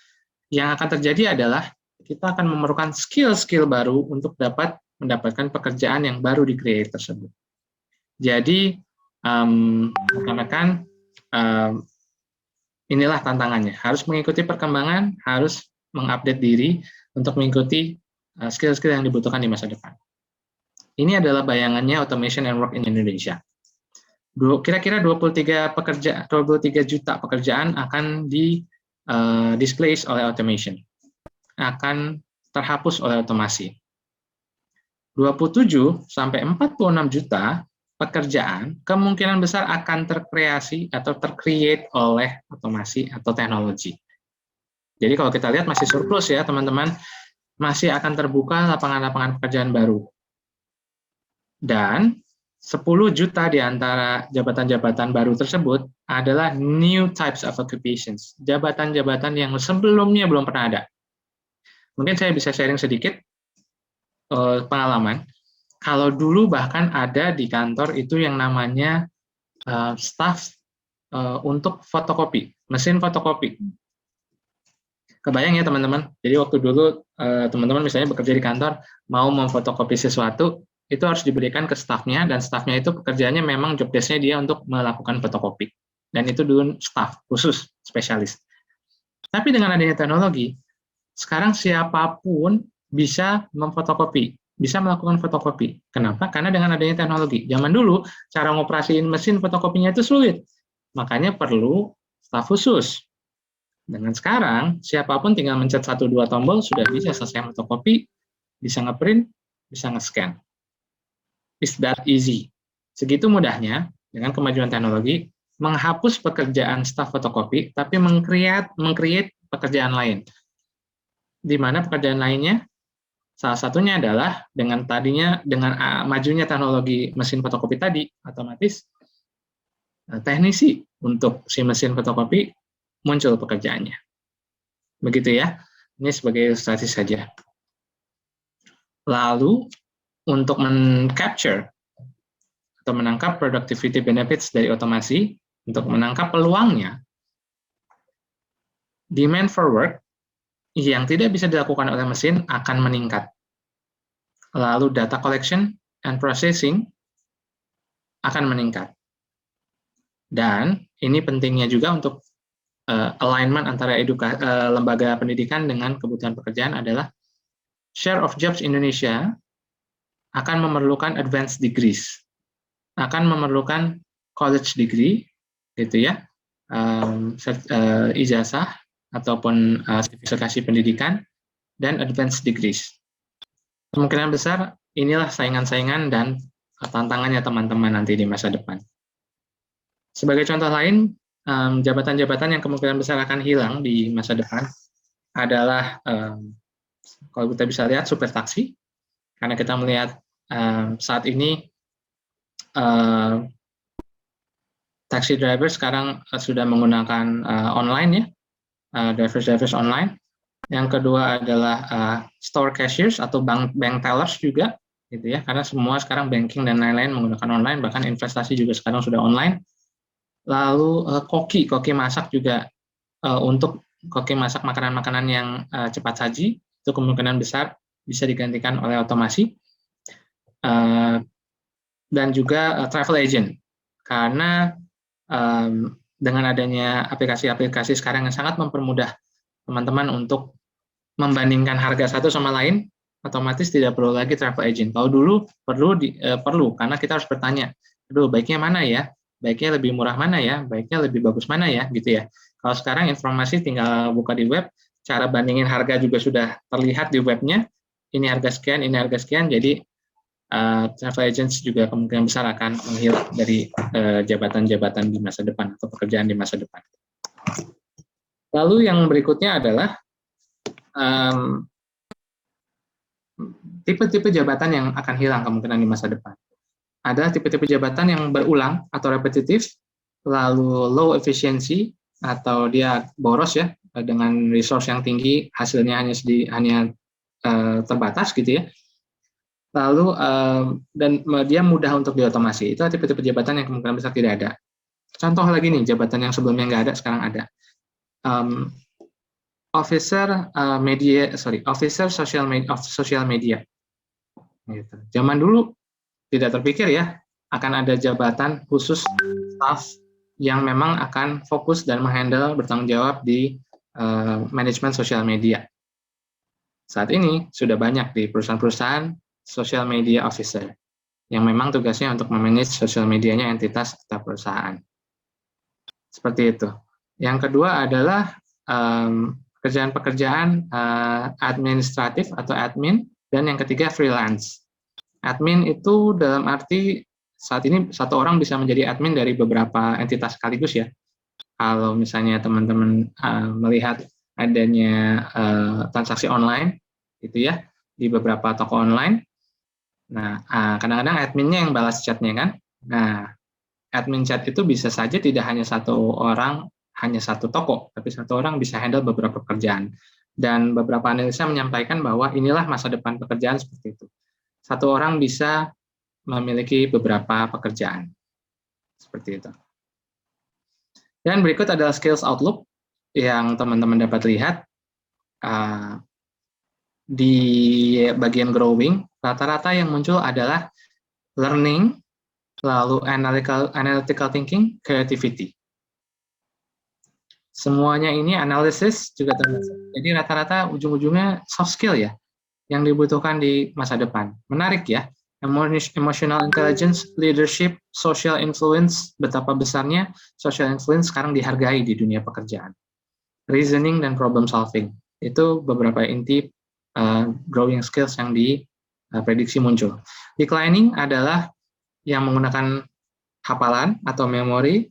Yang akan terjadi adalah kita akan memerlukan skill-skill baru untuk dapat mendapatkan pekerjaan yang baru di-create tersebut. Jadi, rekan-rekan, inilah tantangannya. Harus mengikuti perkembangan, harus mengupdate diri untuk mengikuti skill-skill yang dibutuhkan di masa depan. Ini adalah bayangannya automation and work in Indonesia. Kira-kira 23 juta pekerjaan akan displace oleh automation, akan terhapus oleh otomasi. 27 sampai 46 juta pekerjaan kemungkinan besar akan terkreasi atau tercreate oleh otomasi atau teknologi. Jadi kalau kita lihat masih surplus ya teman-teman, masih akan terbuka lapangan-lapangan pekerjaan baru. Dan 10 juta di antara jabatan-jabatan baru tersebut adalah new types of occupations, jabatan-jabatan yang sebelumnya belum pernah ada. Mungkin saya bisa sharing sedikit pengalaman. Kalau dulu bahkan ada di kantor itu yang namanya staff untuk fotokopi, mesin fotokopi. Kebayang ya teman-teman, jadi waktu dulu teman-teman misalnya bekerja di kantor, mau memfotokopi sesuatu, itu harus diberikan ke staffnya, dan staffnya itu pekerjaannya memang job desk-nya dia untuk melakukan fotokopi. Dan itu dulu staff, khusus, spesialis. Tapi dengan adanya teknologi, sekarang siapapun bisa memfotokopi, bisa melakukan fotokopi. Kenapa? Karena dengan adanya teknologi. Zaman dulu, cara ngoperasiin mesin fotokopinya itu sulit. Makanya perlu staf khusus. Dengan sekarang, siapapun tinggal mencet 1-2 tombol, sudah bisa selesai fotokopi, bisa ngeprint, bisa nge-scan. It's that easy. Segitu mudahnya, dengan kemajuan teknologi, menghapus pekerjaan staf fotokopi, tapi meng-create pekerjaan lain. Di mana pekerjaan lainnya? Salah satunya adalah dengan majunya teknologi mesin fotokopi tadi, otomatis teknisi untuk si mesin fotokopi muncul pekerjaannya. Begitu ya. Ini sebagai ilustrasi saja. Lalu untuk men-capture atau menangkap productivity benefits dari otomasi, untuk menangkap peluangnya, demand for work yang tidak bisa dilakukan oleh mesin akan meningkat. Lalu data collection and processing akan meningkat. Dan ini pentingnya juga untuk alignment antara lembaga pendidikan dengan kebutuhan pekerjaan adalah share of jobs Indonesia akan memerlukan advanced degrees, akan memerlukan college degree, gitu ya, ijazah ataupun sertifikasi pendidikan dan advanced degrees. Kemungkinan besar inilah saingan-saingan dan tantangannya teman-teman nanti di masa depan. Sebagai contoh lain, jabatan-jabatan yang kemungkinan besar akan hilang di masa depan adalah, kalau kita bisa lihat, supir taksi. Karena kita melihat saat ini taxi driver sekarang sudah menggunakan online ya, drivers online. Yang kedua adalah store cashiers atau bank tellers juga, gitu ya. Karena semua sekarang banking dan lain-lain menggunakan online, bahkan investasi juga sekarang sudah online. Lalu koki masak juga, untuk koki masak makanan-makanan yang cepat saji, itu kemungkinan besar bisa digantikan oleh otomasi. Dan juga travel agent, karena dengan adanya aplikasi-aplikasi sekarang yang sangat mempermudah teman-teman untuk membandingkan harga satu sama lain, otomatis tidak perlu lagi travel agent. Kalau dulu perlu karena kita harus bertanya, baiknya mana ya? Baiknya lebih murah mana ya? Baiknya lebih bagus mana ya? Gitu ya. Kalau sekarang informasi tinggal buka di web, cara bandingin harga juga sudah terlihat di webnya. Ini harga sekian, ini harga sekian. Jadi travel agents juga kemungkinan besar akan menghilang dari jabatan-jabatan di masa depan atau pekerjaan di masa depan. Lalu yang berikutnya adalah tipe-tipe jabatan yang akan hilang kemungkinan di masa depan. Ada tipe-tipe jabatan yang berulang atau repetitif, lalu low efficiency atau dia boros ya, dengan resource yang tinggi, hasilnya hanya terbatas gitu ya. Lalu dan dia mudah untuk diotomasi. Itu tipe-tipe jabatan yang kemungkinan besar tidak ada. Contoh lagi nih, jabatan yang sebelumnya nggak ada, sekarang ada. Officer social media. Gitu. Zaman dulu tidak terpikir ya akan ada jabatan khusus staff yang memang akan fokus dan menghandle bertanggung jawab di manajemen sosial media. Saat ini sudah banyak di perusahaan-perusahaan social media officer yang memang tugasnya untuk memanage sosial medianya entitas atau perusahaan. Seperti itu. Yang kedua adalah pekerjaan-pekerjaan administratif atau admin, dan yang ketiga freelance. Admin itu dalam arti saat ini satu orang bisa menjadi admin dari beberapa entitas sekaligus ya. Kalau misalnya teman-teman melihat adanya transaksi online, gitu ya, di beberapa toko online. Nah, kadang-kadang adminnya yang balas chatnya kan. Nah, admin chat itu bisa saja tidak hanya satu orang, hanya satu toko, tapi satu orang bisa handle beberapa pekerjaan. Dan beberapa analisa menyampaikan bahwa inilah masa depan pekerjaan seperti itu. Satu orang bisa memiliki beberapa pekerjaan. Seperti itu. Dan berikut adalah skills outlook yang teman-teman dapat lihat. Di bagian growing, rata-rata yang muncul adalah learning, lalu analytical thinking, creativity. Semuanya ini analisis juga termasuk. Jadi rata-rata ujung-ujungnya soft skill ya, yang dibutuhkan di masa depan. Menarik ya, emotional intelligence, leadership, social influence, betapa besarnya social influence sekarang dihargai di dunia pekerjaan. Reasoning dan problem solving, itu beberapa inti growing skills yang diprediksi muncul. Declining adalah yang menggunakan hafalan atau memori,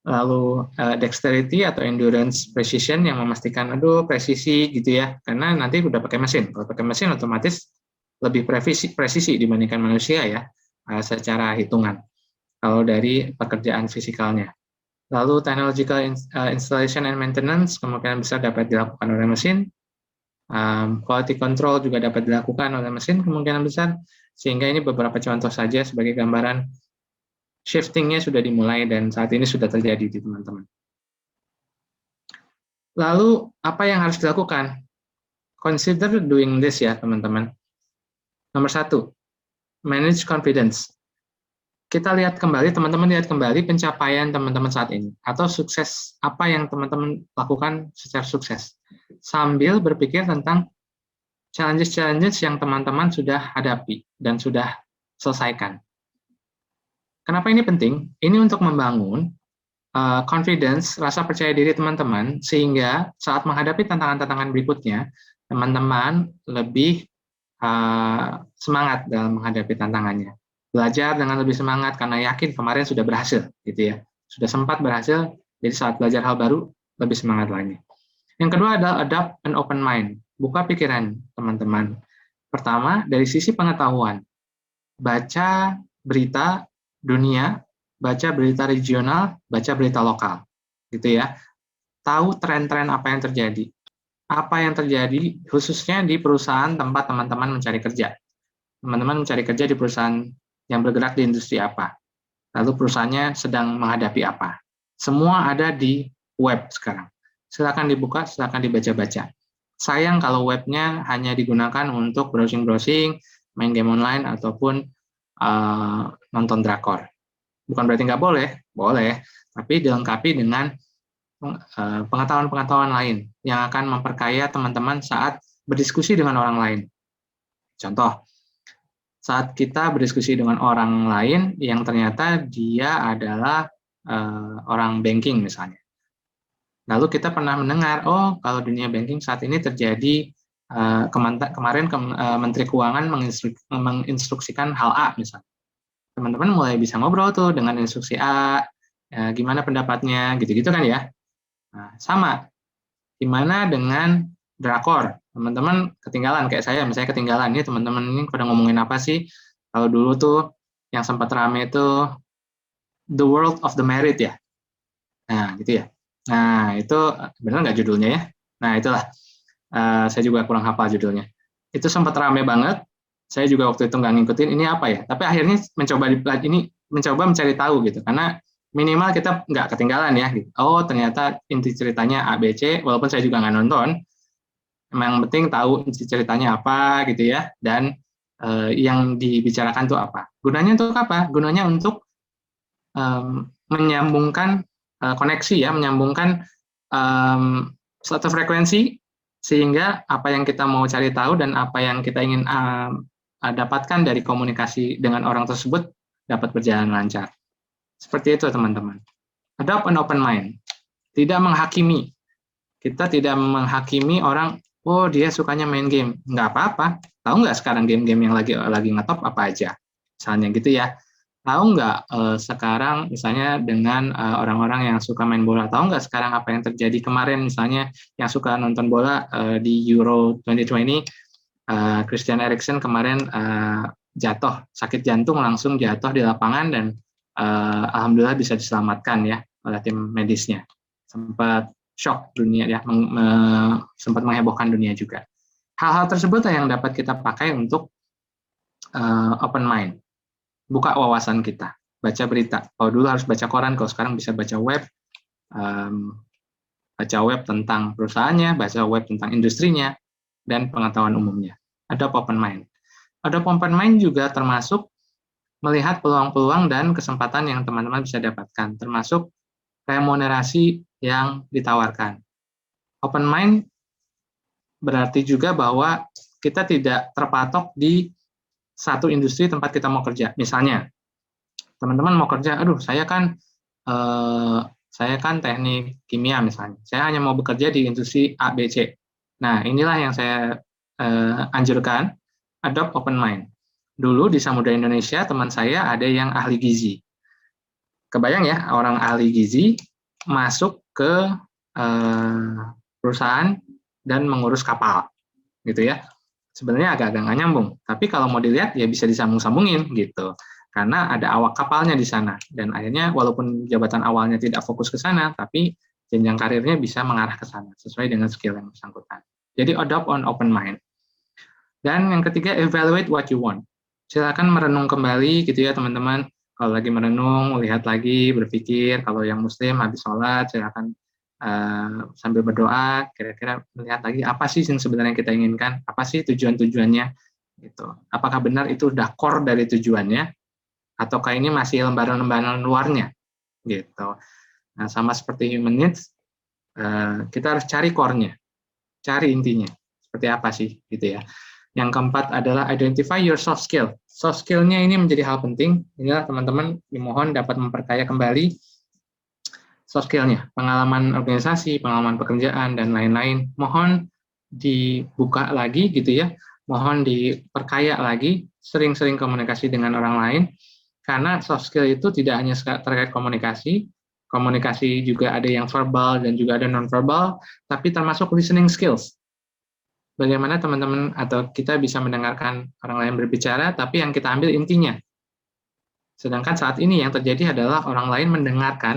lalu dexterity atau endurance precision yang memastikan presisi gitu ya, karena nanti udah pakai mesin. Kalau pakai mesin otomatis lebih presisi dibandingkan manusia ya, secara hitungan. Kalau dari pekerjaan fisikalnya. Lalu technological installation and maintenance kemungkinan besar dapat dilakukan oleh mesin. Quality control juga dapat dilakukan oleh mesin kemungkinan besar, sehingga ini beberapa contoh saja sebagai gambaran shifting-nya sudah dimulai dan saat ini sudah terjadi di teman-teman. Lalu apa yang harus dilakukan? Consider doing this ya teman-teman. Nomor 1, manage confidence. Kita lihat kembali, teman-teman lihat kembali pencapaian teman-teman saat ini atau sukses apa yang teman-teman lakukan secara sukses, sambil berpikir tentang challenges yang teman-teman sudah hadapi dan sudah selesaikan. Kenapa ini penting? Ini untuk membangun confidence, rasa percaya diri teman-teman, sehingga saat menghadapi tantangan-tantangan berikutnya, teman-teman lebih semangat dalam menghadapi tantangannya. Belajar dengan lebih semangat karena yakin kemarin sudah berhasil, gitu ya. Sudah sempat berhasil, jadi saat belajar hal baru lebih semangat lagi. Yang kedua adalah adopt an open mind, buka pikiran teman-teman. Pertama, dari sisi pengetahuan, baca berita dunia, baca berita regional, baca berita lokal, gitu ya. Tahu tren-tren apa yang terjadi. Apa yang terjadi khususnya di perusahaan tempat teman-teman mencari kerja. Teman-teman mencari kerja di perusahaan yang bergerak di industri apa. Lalu perusahaannya sedang menghadapi apa. Semua ada di web sekarang. Silakan dibuka, silakan dibaca-baca. Sayang kalau webnya hanya digunakan untuk browsing-browsing, main game online, ataupun nonton drakor. Bukan berarti nggak boleh, boleh, tapi dilengkapi dengan pengetahuan-pengetahuan lain yang akan memperkaya teman-teman saat berdiskusi dengan orang lain. Contoh, saat kita berdiskusi dengan orang lain yang ternyata dia adalah orang banking misalnya. Lalu kita pernah mendengar, oh kalau dunia banking saat ini terjadi, kemarin Menteri Keuangan menginstruksikan hal A misalnya. Teman-teman mulai bisa ngobrol tuh dengan instruksi A, gimana pendapatnya, gitu-gitu kan ya. Nah, sama, gimana dengan drakor? Teman-teman ketinggalan, kayak saya, misalnya ketinggalan, nih teman-teman ini pada ngomongin apa sih? Kalau dulu tuh yang sempat rame itu The World of the Married ya. Nah, gitu ya. Nah, itu benar nggak judulnya ya? Nah, itulah. Saya juga kurang hafal judulnya. Itu sempat rame banget. Saya juga waktu itu nggak ngikutin ini apa ya. Tapi akhirnya mencoba mencari tahu gitu. Karena minimal kita nggak ketinggalan ya. Gitu. Oh, ternyata inti ceritanya A, B, C. Walaupun saya juga nggak nonton. Yang penting tahu inti ceritanya apa gitu ya. Dan yang dibicarakan itu apa. Gunanya untuk apa? Gunanya untuk menyambungkan koneksi ya, menyambungkan suatu frekuensi sehingga apa yang kita mau cari tahu dan apa yang kita ingin dapatkan dari komunikasi dengan orang tersebut dapat berjalan lancar. Seperti itu teman-teman. Adopt an open mind. Tidak menghakimi. Kita tidak menghakimi orang, oh dia sukanya main game. Nggak apa-apa. Tahu nggak sekarang game-game yang lagi ngetop apa aja? Misalnya gitu ya. Tahu nggak sekarang misalnya dengan orang-orang yang suka main bola, tahu nggak sekarang apa yang terjadi kemarin misalnya yang suka nonton bola di Euro 2020, Christian Eriksen kemarin jatuh, sakit jantung langsung jatuh di lapangan dan alhamdulillah bisa diselamatkan ya oleh tim medisnya. Sempat shock dunia ya, sempat menghebohkan dunia juga. Hal-hal tersebut yang dapat kita pakai untuk open mind. Buka wawasan kita, baca berita. Kalau dulu harus baca koran, kalau sekarang bisa baca web tentang perusahaannya, baca web tentang industrinya, dan pengetahuan umumnya. Adopt open mind. Adopt open mind juga termasuk melihat peluang-peluang dan kesempatan yang teman-teman bisa dapatkan, termasuk remunerasi yang ditawarkan. Open mind berarti juga bahwa kita tidak terpatok di satu industri tempat kita mau kerja. Misalnya, teman-teman mau kerja, aduh saya kan teknik kimia misalnya. Saya hanya mau bekerja di industri A, B, C. Nah, inilah yang saya anjurkan, adopt open mind. Dulu di Samudra Indonesia, teman saya ada yang ahli gizi. Kebayang ya, orang ahli gizi masuk ke perusahaan dan mengurus kapal, gitu ya. Sebenarnya agak-agak nggak nyambung, tapi kalau mau dilihat ya bisa disambung-sambungin gitu, karena ada awak kapalnya di sana, dan akhirnya walaupun jabatan awalnya tidak fokus ke sana, tapi jenjang karirnya bisa mengarah ke sana, sesuai dengan skill yang bersangkutan. Jadi adopt an open mind. Dan yang ketiga, evaluate what you want. Silakan merenung kembali gitu ya teman-teman, kalau lagi merenung, lihat lagi, berpikir, kalau yang muslim habis sholat, silakan sambil berdoa, kira-kira melihat lagi apa sih yang sebenarnya kita inginkan, apa sih tujuan-tujuannya, gitu. Apakah benar itu udah core dari tujuannya, ataukah ini masih lembaran-lembaran luarnya, gitu. Nah, sama seperti human needs, kita harus cari core-nya, cari intinya, seperti apa sih, gitu ya. Yang keempat adalah identify your soft skill. Soft skill-nya ini menjadi hal penting. Inilah teman-teman dimohon dapat memperkaya kembali soft skill-nya, pengalaman organisasi, pengalaman pekerjaan, dan lain-lain. Mohon dibuka lagi gitu ya, mohon diperkaya lagi, sering-sering komunikasi dengan orang lain, karena soft skill itu tidak hanya terkait komunikasi, komunikasi juga ada yang verbal dan juga ada non-verbal, tapi termasuk listening skills. Bagaimana teman-teman atau kita bisa mendengarkan orang lain berbicara, tapi yang kita ambil intinya. Sedangkan saat ini yang terjadi adalah orang lain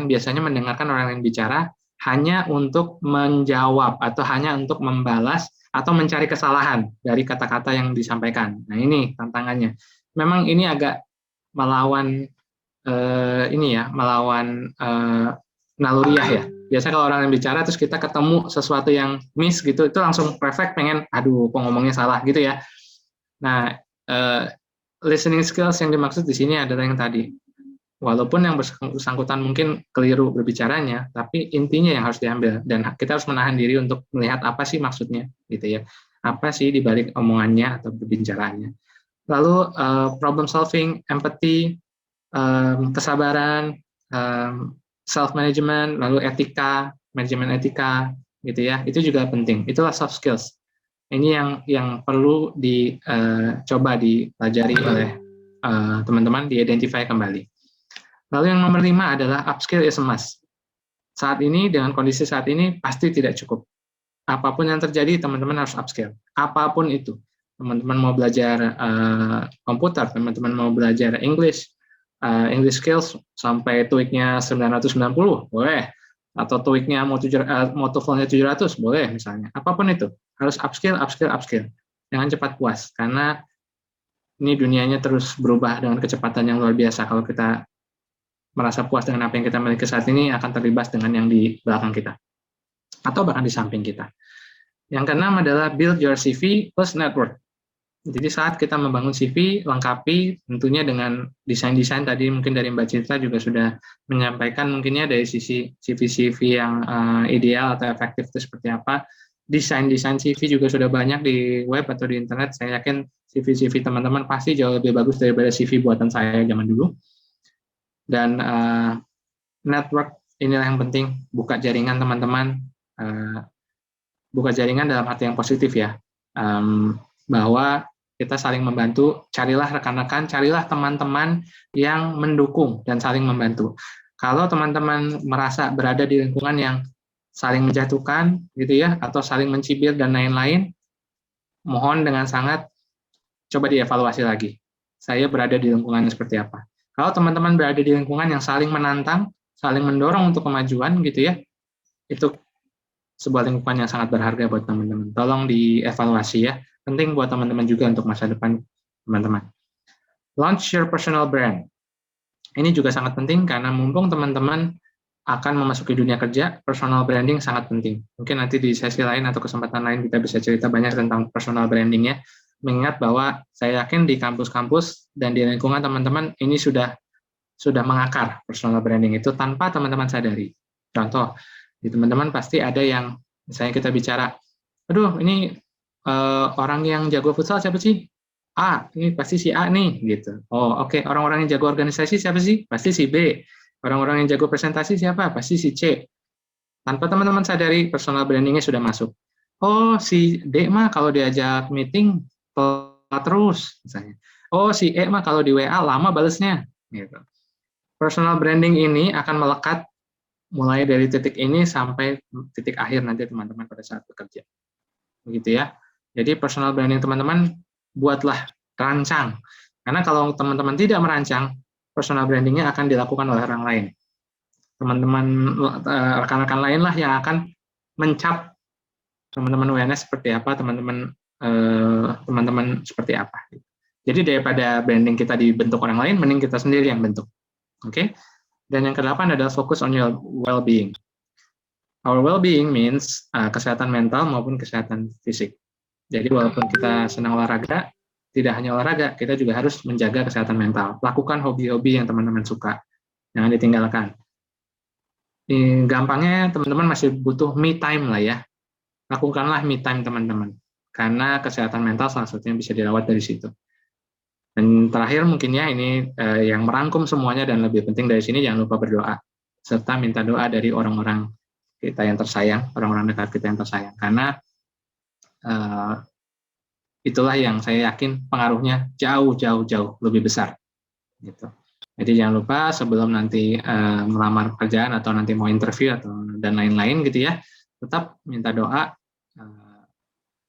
biasanya mendengarkan orang lain bicara hanya untuk menjawab atau hanya untuk membalas atau mencari kesalahan dari kata-kata yang disampaikan. Nah ini tantangannya. Memang ini agak melawan naluriah ya. Biasa kalau orang yang bicara terus kita ketemu sesuatu yang miss gitu, itu langsung refleks pengen, aduh kok ngomongnya salah gitu ya. Nah, listening skills yang dimaksud di sini adalah yang tadi. Walaupun yang bersangkutan mungkin keliru berbicaranya, tapi intinya yang harus diambil dan kita harus menahan diri untuk melihat apa sih maksudnya, gitu ya. Apa sih di balik omongannya atau perbicaraannya. Lalu problem solving, empathy, kesabaran, self management, lalu etika, manajemen etika, gitu ya. Itu juga penting. Itulah soft skills. Ini yang perlu dicoba dipelajari oleh teman-teman, di-identify kembali. Lalu yang nomor 5 adalah upskill is a must. Saat ini, dengan kondisi saat ini, pasti tidak cukup. Apapun yang terjadi, teman-teman harus upskill. Apapun itu. Teman-teman mau belajar komputer, teman-teman mau belajar English skills sampai TOEIC-nya 990, boleh. Atau TOEIC-nya mau TOEFL-nya 700, boleh misalnya. Apapun itu. Harus upskill. Jangan cepat puas, karena ini dunianya terus berubah dengan kecepatan yang luar biasa. Kalau kita merasa puas dengan apa yang kita miliki saat ini, akan terlibas dengan yang di belakang kita. Atau bahkan di samping kita. Yang keenam adalah build your CV plus network. Jadi saat kita membangun CV, lengkapi tentunya dengan desain-desain tadi mungkin dari Mbak Citra juga sudah menyampaikan mungkinnya dari sisi CV-CV yang ideal atau efektif itu seperti apa. Desain-desain CV juga sudah banyak di web atau di internet. Saya yakin CV-CV teman-teman pasti jauh lebih bagus daripada CV buatan saya zaman dulu. Dan network inilah yang penting, buka jaringan teman-teman. Buka jaringan dalam arti yang positif ya. Bahwa kita saling membantu, carilah rekan-rekan, carilah teman-teman yang mendukung dan saling membantu. Kalau teman-teman merasa berada di lingkungan yang saling menjatuhkan, gitu ya, atau saling mencibir dan lain-lain, mohon dengan sangat coba dievaluasi lagi. Saya berada di lingkungan yang seperti apa. Kalau teman-teman berada di lingkungan yang saling menantang, saling mendorong untuk kemajuan, gitu ya, itu sebuah lingkungan yang sangat berharga buat teman-teman. Tolong dievaluasi ya. Penting buat teman-teman juga untuk masa depan teman-teman. Launch your personal brand. Ini juga sangat penting karena mumpung teman-teman akan memasuki dunia kerja, personal branding sangat penting. Mungkin nanti di sesi lain atau kesempatan lain kita bisa cerita banyak tentang personal branding ya. Mengingat bahwa saya yakin di kampus-kampus dan di lingkungan teman-teman ini sudah mengakar personal branding itu tanpa teman-teman sadari. Contoh, di teman-teman pasti ada yang misalnya kita bicara, aduh ini orang yang jago futsal siapa sih? A, ini pasti si A nih, gitu. Oh, oke. Orang-orang yang jago organisasi siapa sih? Pasti si B. Orang-orang yang jago presentasi siapa? Pasti si C. Tanpa teman-teman sadari, personal brandingnya sudah masuk. Oh, si D mah kalau diajak meeting telat terus, misalnya. Oh, si E mah kalau di WA lama balesnya, gitu. Personal branding ini akan melekat mulai dari titik ini sampai titik akhir nanti teman-teman pada saat bekerja. Begitu ya. Jadi personal branding teman-teman buatlah, rancang. Karena kalau teman-teman tidak merancang, personal brandingnya akan dilakukan oleh orang lain. Teman-teman, rekan-rekan lain lah yang akan mencap teman-teman UNS seperti apa, teman-teman seperti apa. Jadi daripada branding kita dibentuk orang lain, mending kita sendiri yang bentuk. Oke? Dan yang ke-8 adalah focus on your well-being. Our well-being means kesehatan mental maupun kesehatan fisik. Jadi walaupun kita senang olahraga, tidak hanya olahraga, kita juga harus menjaga kesehatan mental. Lakukan hobi-hobi yang teman-teman suka, jangan ditinggalkan. Gampangnya teman-teman masih butuh me time lah ya. Lakukanlah me time teman-teman, karena kesehatan mental salah satunya bisa dirawat dari situ. Dan terakhir mungkin ya ini yang merangkum semuanya dan lebih penting dari sini, jangan lupa berdoa serta minta doa dari orang-orang kita yang tersayang, orang-orang dekat kita yang tersayang, karena itulah yang saya yakin pengaruhnya jauh lebih besar. Gitu. Jadi jangan lupa sebelum nanti melamar pekerjaan atau nanti mau interview atau dan lain-lain gitu ya, tetap minta doa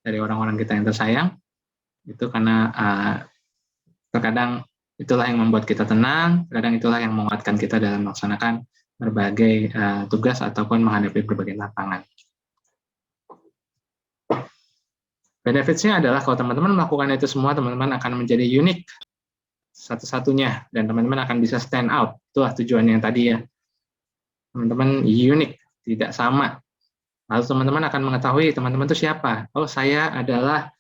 dari orang-orang kita yang tersayang. Itu karena terkadang itulah yang membuat kita tenang, terkadang itulah yang menguatkan kita dalam melaksanakan berbagai tugas ataupun menghadapi berbagai tantangan. Benefits-nya adalah kalau teman-teman melakukan itu semua, teman-teman akan menjadi unik satu-satunya, dan teman-teman akan bisa stand out. Itulah tujuannya yang tadi ya. Teman-teman unik, tidak sama. Lalu teman-teman akan mengetahui teman-teman itu siapa. Oh, saya adalah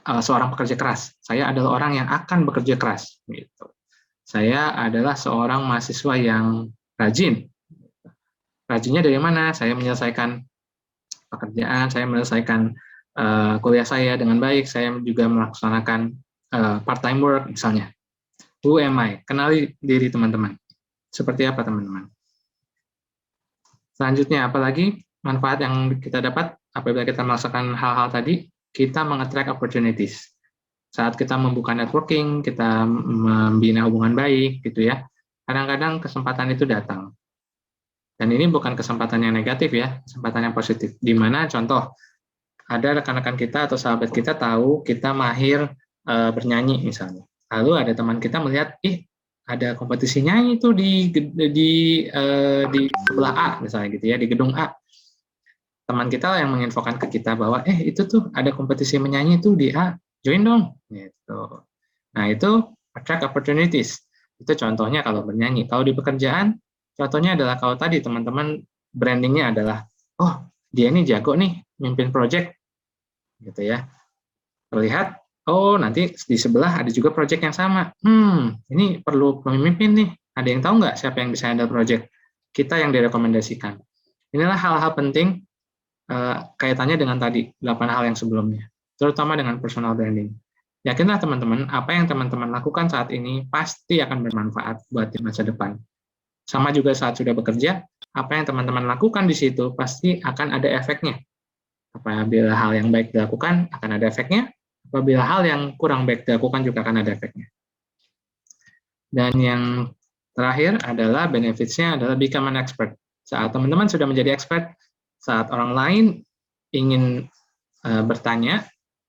seorang pekerja keras. Saya adalah orang yang akan bekerja keras. Gitu. Saya adalah seorang mahasiswa yang rajin. Rajinnya dari mana? Saya menyelesaikan pekerjaan, saya menyelesaikan kuliah saya dengan baik, saya juga melaksanakan part-time work misalnya. Who am I? Kenali diri teman-teman. Seperti apa teman-teman? Selanjutnya, apalagi manfaat yang kita dapat apabila kita melaksanakan hal-hal tadi, kita meng-attract opportunities. Saat kita membuka networking, kita membina hubungan baik, gitu ya. Kadang-kadang kesempatan itu datang. Dan ini bukan kesempatan yang negatif ya, kesempatan yang positif. Di mana contoh, ada rekan-rekan kita atau sahabat kita tahu kita mahir bernyanyi misalnya. Lalu ada teman kita melihat, ada kompetisi nyanyi itu di sebelah A misalnya gitu ya, di gedung A. Teman kita yang menginfokan ke kita bahwa itu tuh ada kompetisi menyanyi tuh di A, join dong. Gitu. Nah itu attract opportunities. Itu contohnya kalau bernyanyi. Kalau di pekerjaan, contohnya adalah kalau tadi teman-teman brandingnya adalah, oh dia ini jago nih mimpin project, gitu ya. Terlihat, oh nanti di sebelah ada juga project yang sama. Ini perlu pemimpin nih. Ada yang tahu nggak siapa yang bisa handle project? Kita yang direkomendasikan. Inilah hal-hal penting kaitannya dengan tadi 8 hal yang sebelumnya, terutama dengan personal branding. Yakinlah teman-teman, apa yang teman-teman lakukan saat ini pasti akan bermanfaat buat di masa depan. Sama juga saat sudah bekerja, apa yang teman-teman lakukan di situ pasti akan ada efeknya. Apabila hal yang baik dilakukan, akan ada efeknya. Apabila hal yang kurang baik dilakukan, juga akan ada efeknya. Dan yang terakhir adalah benefits-nya adalah become an expert. Saat teman-teman sudah menjadi expert, saat orang lain ingin bertanya,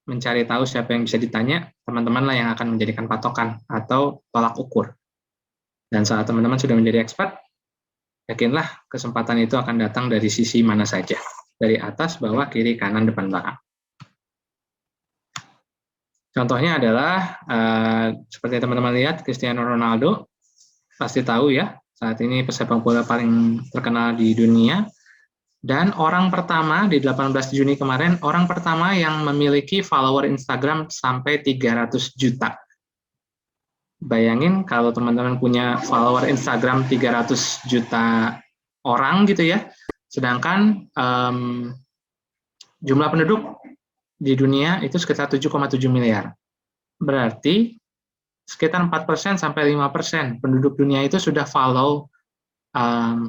mencari tahu siapa yang bisa ditanya, teman-temanlah yang akan menjadikan patokan atau tolak ukur. Dan saat teman-teman sudah menjadi expert, yakinlah kesempatan itu akan datang dari sisi mana saja. Dari atas, bawah, kiri, kanan, depan, belakang. Contohnya adalah, seperti teman-teman lihat, Cristiano Ronaldo, pasti tahu ya, saat ini pesepak bola paling terkenal di dunia. Dan orang pertama di 18 Juni kemarin, orang pertama yang memiliki follower Instagram sampai 300 juta. Bayangin kalau teman-teman punya follower Instagram 300 juta orang gitu ya, sedangkan jumlah penduduk di dunia itu sekitar 7,7 miliar. Berarti sekitar 4% sampai 5% penduduk dunia itu sudah follow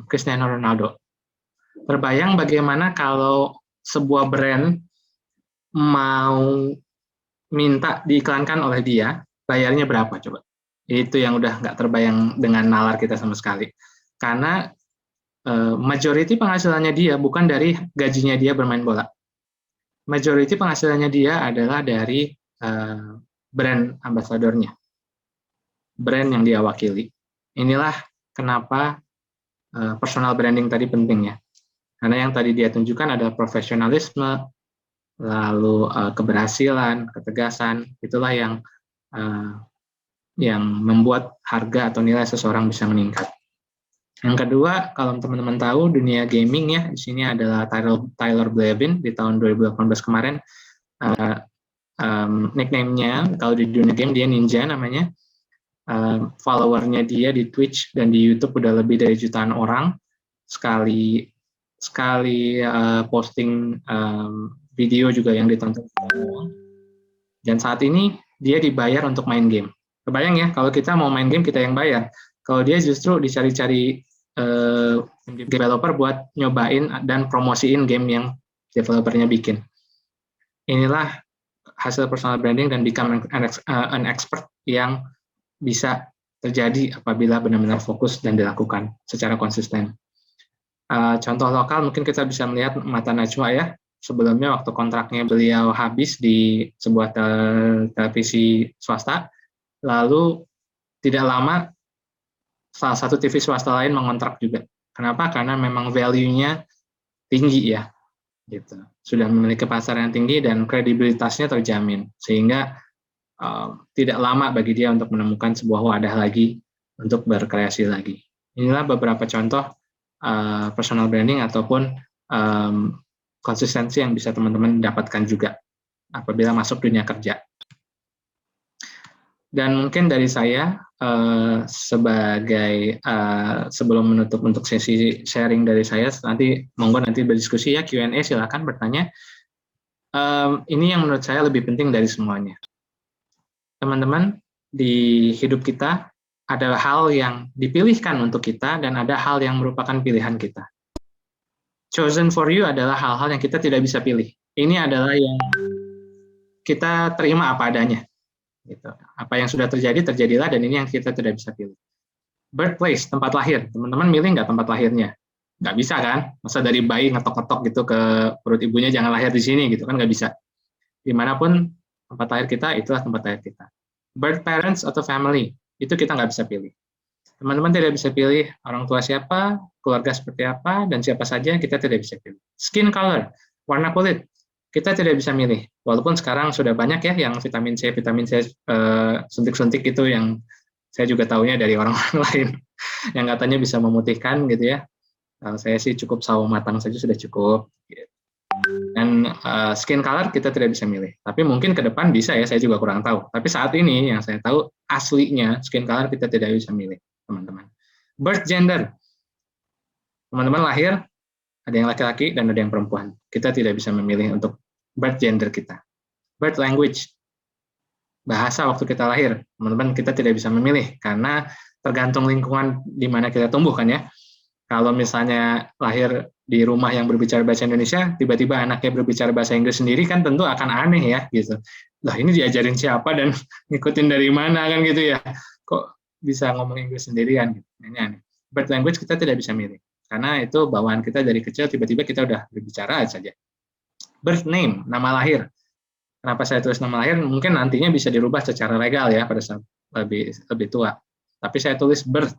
Cristiano Ronaldo. Terbayang bagaimana kalau sebuah brand mau minta diiklankan oleh dia, bayarnya berapa coba? Itu yang udah nggak terbayang dengan nalar kita sama sekali. Karena majority penghasilannya dia bukan dari gajinya dia bermain bola. Majority penghasilannya dia adalah dari brand ambasadornya, brand yang dia wakili. Inilah kenapa personal branding tadi penting ya. Karena yang tadi dia tunjukkan adalah profesionalisme, lalu keberhasilan, ketegasan, itulah yang membuat harga atau nilai seseorang bisa meningkat. Yang kedua, kalau teman-teman tahu dunia gaming ya, di sini adalah Tyler Blevin di tahun 2018 kemarin, nickname-nya kalau di dunia game dia Ninja namanya, followernya dia di Twitch dan di YouTube udah lebih dari jutaan orang, sekali posting video juga yang ditonton. Dan saat ini dia dibayar untuk main game. Kebayang ya, kalau kita mau main game kita yang bayar. Kalau dia justru dicari-cari developer buat nyobain dan promosiin game yang developernya bikin. Inilah hasil personal branding dan become an expert yang bisa terjadi apabila benar-benar fokus dan dilakukan secara konsisten. Contoh lokal mungkin kita bisa melihat Mata Najwa ya. Sebelumnya waktu kontraknya beliau habis di sebuah televisi swasta, lalu tidak lama salah satu TV swasta lain mengontrak juga. Kenapa? Karena memang value-nya tinggi ya, gitu. Sudah memiliki pasar yang tinggi dan kredibilitasnya terjamin, sehingga tidak lama bagi dia untuk menemukan sebuah wadah lagi untuk berkreasi lagi. Inilah beberapa contoh personal branding ataupun konsistensi yang bisa teman-teman dapatkan juga apabila masuk dunia kerja. Dan mungkin dari saya sebagai sebelum menutup untuk sesi sharing dari saya, nanti monggo nanti berdiskusi ya, Q&A, silakan bertanya. Ini yang menurut saya lebih penting dari semuanya. Teman-teman, di hidup kita ada hal yang dipilihkan untuk kita dan ada hal yang merupakan pilihan kita. Chosen for you adalah hal-hal yang kita tidak bisa pilih. Ini adalah yang kita terima apa adanya. Gitu. Apa yang sudah terjadi, terjadilah, dan ini yang kita tidak bisa pilih. Birthplace, tempat lahir. Teman-teman milih nggak tempat lahirnya? Nggak bisa kan? Masa dari bayi ngetok-ngetok gitu ke perut ibunya, jangan lahir di sini, gitu kan nggak bisa. Dimanapun tempat lahir kita, itulah tempat lahir kita. Birth parents atau family, itu kita nggak bisa pilih. Teman-teman tidak bisa pilih orang tua siapa, keluarga seperti apa, dan siapa saja kita tidak bisa pilih. Skin color, warna kulit, kita tidak bisa milih. Walaupun sekarang sudah banyak ya yang vitamin C suntik-suntik itu yang saya juga tahunya dari orang-orang lain yang katanya bisa memutihkan gitu ya. Kalau saya sih cukup sawo matang saja sudah cukup. Dan skin color kita tidak bisa milih. Tapi mungkin ke depan bisa ya, saya juga kurang tahu. Tapi saat ini yang saya tahu aslinya skin color kita tidak bisa milih, teman-teman. Birth gender. Teman-teman lahir, ada yang laki-laki dan ada yang perempuan. Kita tidak bisa memilih untuk birth gender kita. Birth language. Bahasa waktu kita lahir, teman-teman, kita tidak bisa memilih karena tergantung lingkungan di mana kita tumbuh kan ya. Kalau misalnya lahir di rumah yang berbicara bahasa Indonesia, tiba-tiba anaknya berbicara bahasa Inggris sendiri kan tentu akan aneh ya gitu. Lah ini diajarin siapa dan ngikutin dari mana kan gitu ya. Kok bisa ngomong Inggris sendirian gitu. Ini aneh. Birth language kita tidak bisa milih. Karena itu bawaan kita dari kecil tiba-tiba kita udah berbicara saja. Birth name, nama lahir. Kenapa saya tulis nama lahir? Mungkin nantinya bisa dirubah secara legal ya pada saat lebih tua. Tapi saya tulis birth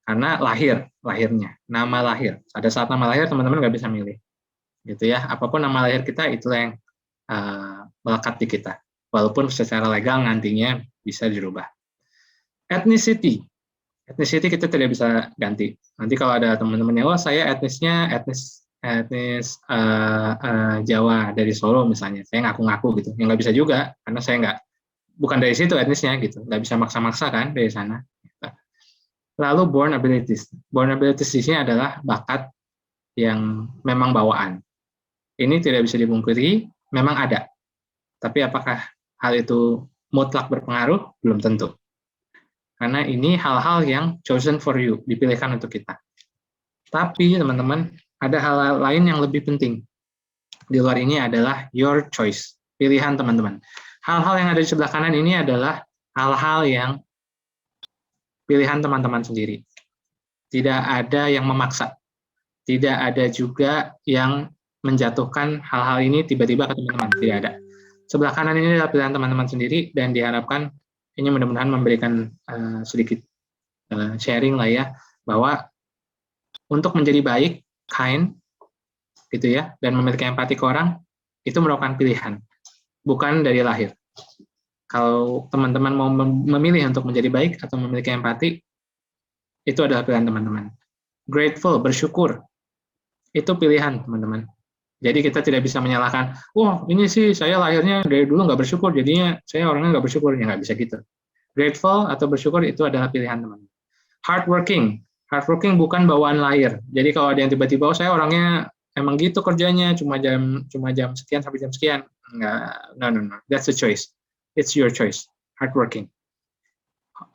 karena lahirnya, nama lahir. Pada saat nama lahir teman-teman nggak bisa milih, gitu ya. Apapun nama lahir kita itu yang melekat di kita. Walaupun secara legal nantinya bisa dirubah. Ethnicity kita tidak bisa ganti. Nanti kalau ada teman-temannya, saya etnisnya etnis Jawa dari Solo misalnya, saya ngaku-ngaku gitu, yang nggak bisa juga karena saya bukan dari situ etnisnya gitu, nggak bisa maksa-maksa kan dari sana. Lalu born abilities di sini adalah bakat yang memang bawaan. Ini tidak bisa dipungkiri, memang ada. Tapi apakah hal itu mutlak berpengaruh? Belum tentu. Karena ini hal-hal yang chosen for you, dipilihkan untuk kita. Tapi teman-teman, ada hal lain yang lebih penting. Di luar ini adalah your choice, pilihan teman-teman. Hal-hal yang ada di sebelah kanan ini adalah hal-hal yang pilihan teman-teman sendiri. Tidak ada yang memaksa. Tidak ada juga yang menjatuhkan hal-hal ini tiba-tiba ke teman-teman. Tidak ada. Sebelah kanan ini adalah pilihan teman-teman sendiri dan diharapkan ini mudah-mudahan memberikan sedikit sharing lah ya, bahwa untuk menjadi baik, kind, gitu ya, dan memiliki empati ke orang, itu merupakan pilihan, bukan dari lahir. Kalau teman-teman mau memilih untuk menjadi baik atau memiliki empati, itu adalah pilihan teman-teman. Grateful, bersyukur, itu pilihan teman-teman. Jadi kita tidak bisa menyalahkan, wah ini sih saya lahirnya dari dulu nggak bersyukur, jadinya saya orangnya nggak bersyukur, ya nggak bisa gitu. Grateful atau bersyukur itu adalah pilihan teman-teman. Hardworking bukan bawaan lahir. Jadi kalau ada yang tiba-tiba, oh saya orangnya emang gitu kerjanya, cuma jam sekian sampai jam sekian, nggak, no, that's a choice. It's your choice. Hardworking.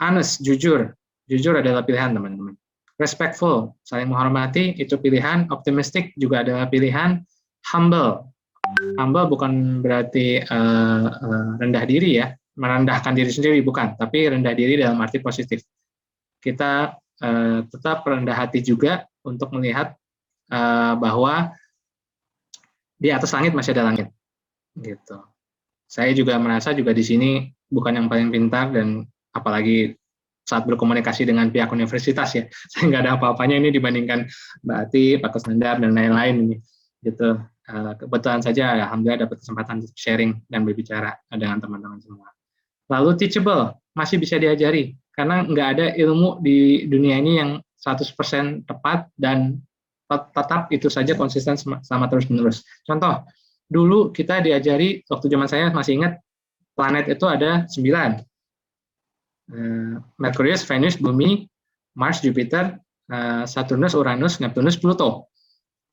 Honest, jujur adalah pilihan teman-teman. Respectful, saling menghormati, itu pilihan. Optimistic juga adalah pilihan. Humble bukan berarti rendah diri ya, merendahkan diri sendiri, bukan, tapi rendah diri dalam arti positif. Kita tetap rendah hati juga untuk melihat bahwa di atas langit masih ada langit, gitu. Saya juga merasa juga di sini bukan yang paling pintar, dan apalagi saat berkomunikasi dengan pihak universitas ya, saya nggak ada apa-apanya ini dibandingkan Mbak Ati, Pak Kusnandar, dan lain-lain ini, gitu. Kebetulan saja alhamdulillah dapat kesempatan sharing dan berbicara dengan teman-teman semua. Lalu teachable, masih bisa diajari, karena nggak ada ilmu di dunia ini yang 100% tepat dan tetap itu saja konsisten selama terus-menerus. Contoh, dulu kita diajari, waktu zaman saya masih ingat, planet itu ada 9. Merkurius, Venus, Bumi, Mars, Jupiter, Saturnus, Uranus, Neptunus, Pluto.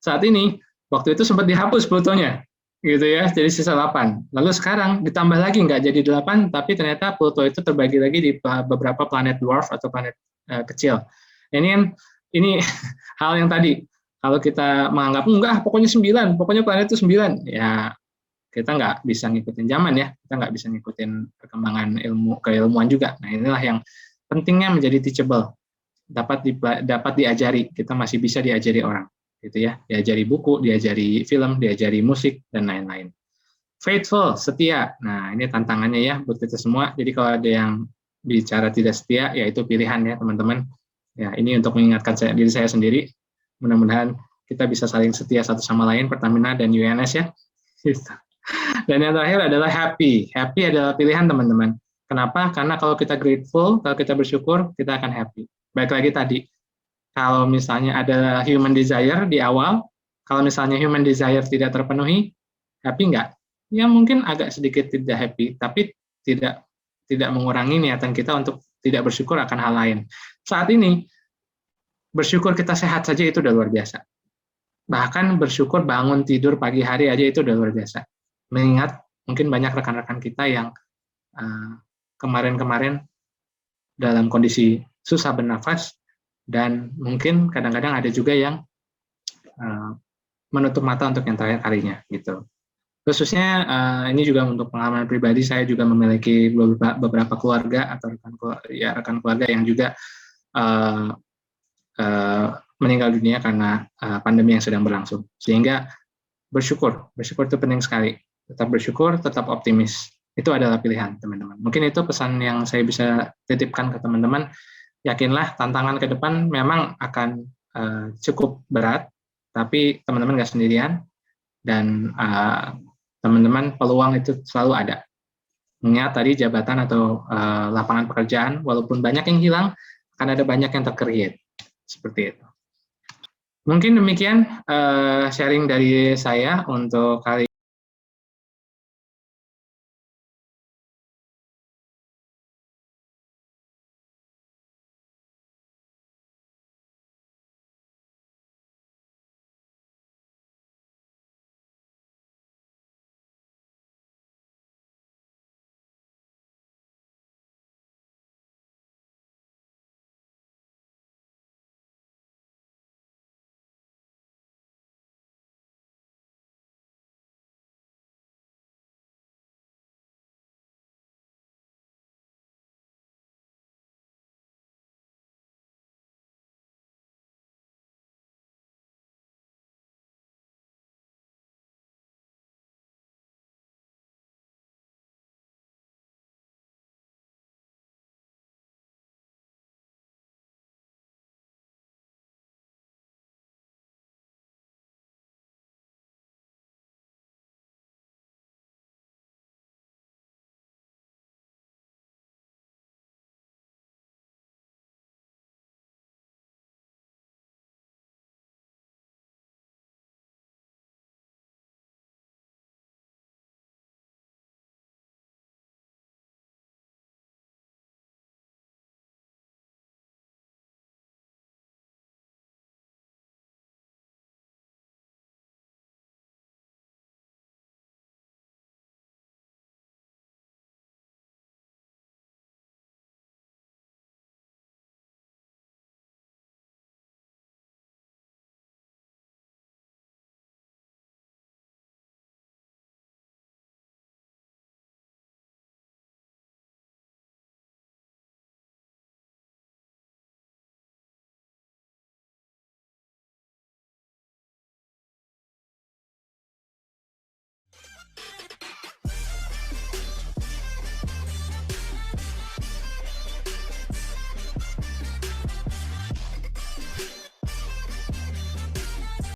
Saat ini, waktu itu sempat dihapus Plutonya, gitu ya, jadi sisa 8. Lalu sekarang ditambah lagi, nggak jadi 8, tapi ternyata Pluto itu terbagi lagi di beberapa planet dwarf atau planet kecil. Ini hal yang tadi, kalau kita menganggap enggak, pokoknya 9, pokoknya planet itu 9, ya kita nggak bisa ngikutin zaman ya, kita nggak bisa ngikutin perkembangan keilmuan juga. Nah inilah yang pentingnya menjadi teachable, dapat diajari, kita masih bisa diajari orang, gitu ya, diajari buku, diajari film, diajari musik, dan lain-lain. Faithful, setia. Nah, ini tantangannya ya buat kita semua. Jadi kalau ada yang bicara tidak setia, ya itu pilihan ya teman-teman. Ya, ini untuk mengingatkan diri saya sendiri. Mudah-mudahan kita bisa saling setia satu sama lain, Pertamina dan UNS ya. Dan yang terakhir adalah happy. Happy adalah pilihan teman-teman. Kenapa? Karena kalau kita grateful, kalau kita bersyukur, kita akan happy. Baik lagi tadi, kalau misalnya ada human desire di awal, Kalau misalnya human desire tidak terpenuhi, happy nggak? Ya mungkin agak sedikit tidak happy, tapi tidak mengurangi niatan kita untuk tidak bersyukur akan hal lain. Saat ini, bersyukur kita sehat saja itu udah luar biasa. Bahkan bersyukur bangun tidur pagi hari aja itu udah luar biasa. Mengingat mungkin banyak rekan-rekan kita yang kemarin-kemarin dalam kondisi susah bernafas, dan mungkin kadang-kadang ada juga yang menutup mata untuk yang terakhir kalinya gitu. Khususnya ini juga untuk pengalaman pribadi, saya juga memiliki beberapa keluarga atau rekan keluarga yang juga meninggal dunia karena pandemi yang sedang berlangsung. Sehingga bersyukur itu penting sekali. Tetap bersyukur, tetap optimis. Itu adalah pilihan, teman-teman. Mungkin itu pesan yang saya bisa titipkan ke teman-teman. Yakinlah tantangan ke depan memang akan cukup berat, tapi teman-teman nggak sendirian, dan teman-teman peluang itu selalu ada. Mengingat tadi jabatan atau lapangan pekerjaan, walaupun banyak yang hilang, akan ada banyak yang tercreate. Seperti itu. Mungkin demikian sharing dari saya untuk kali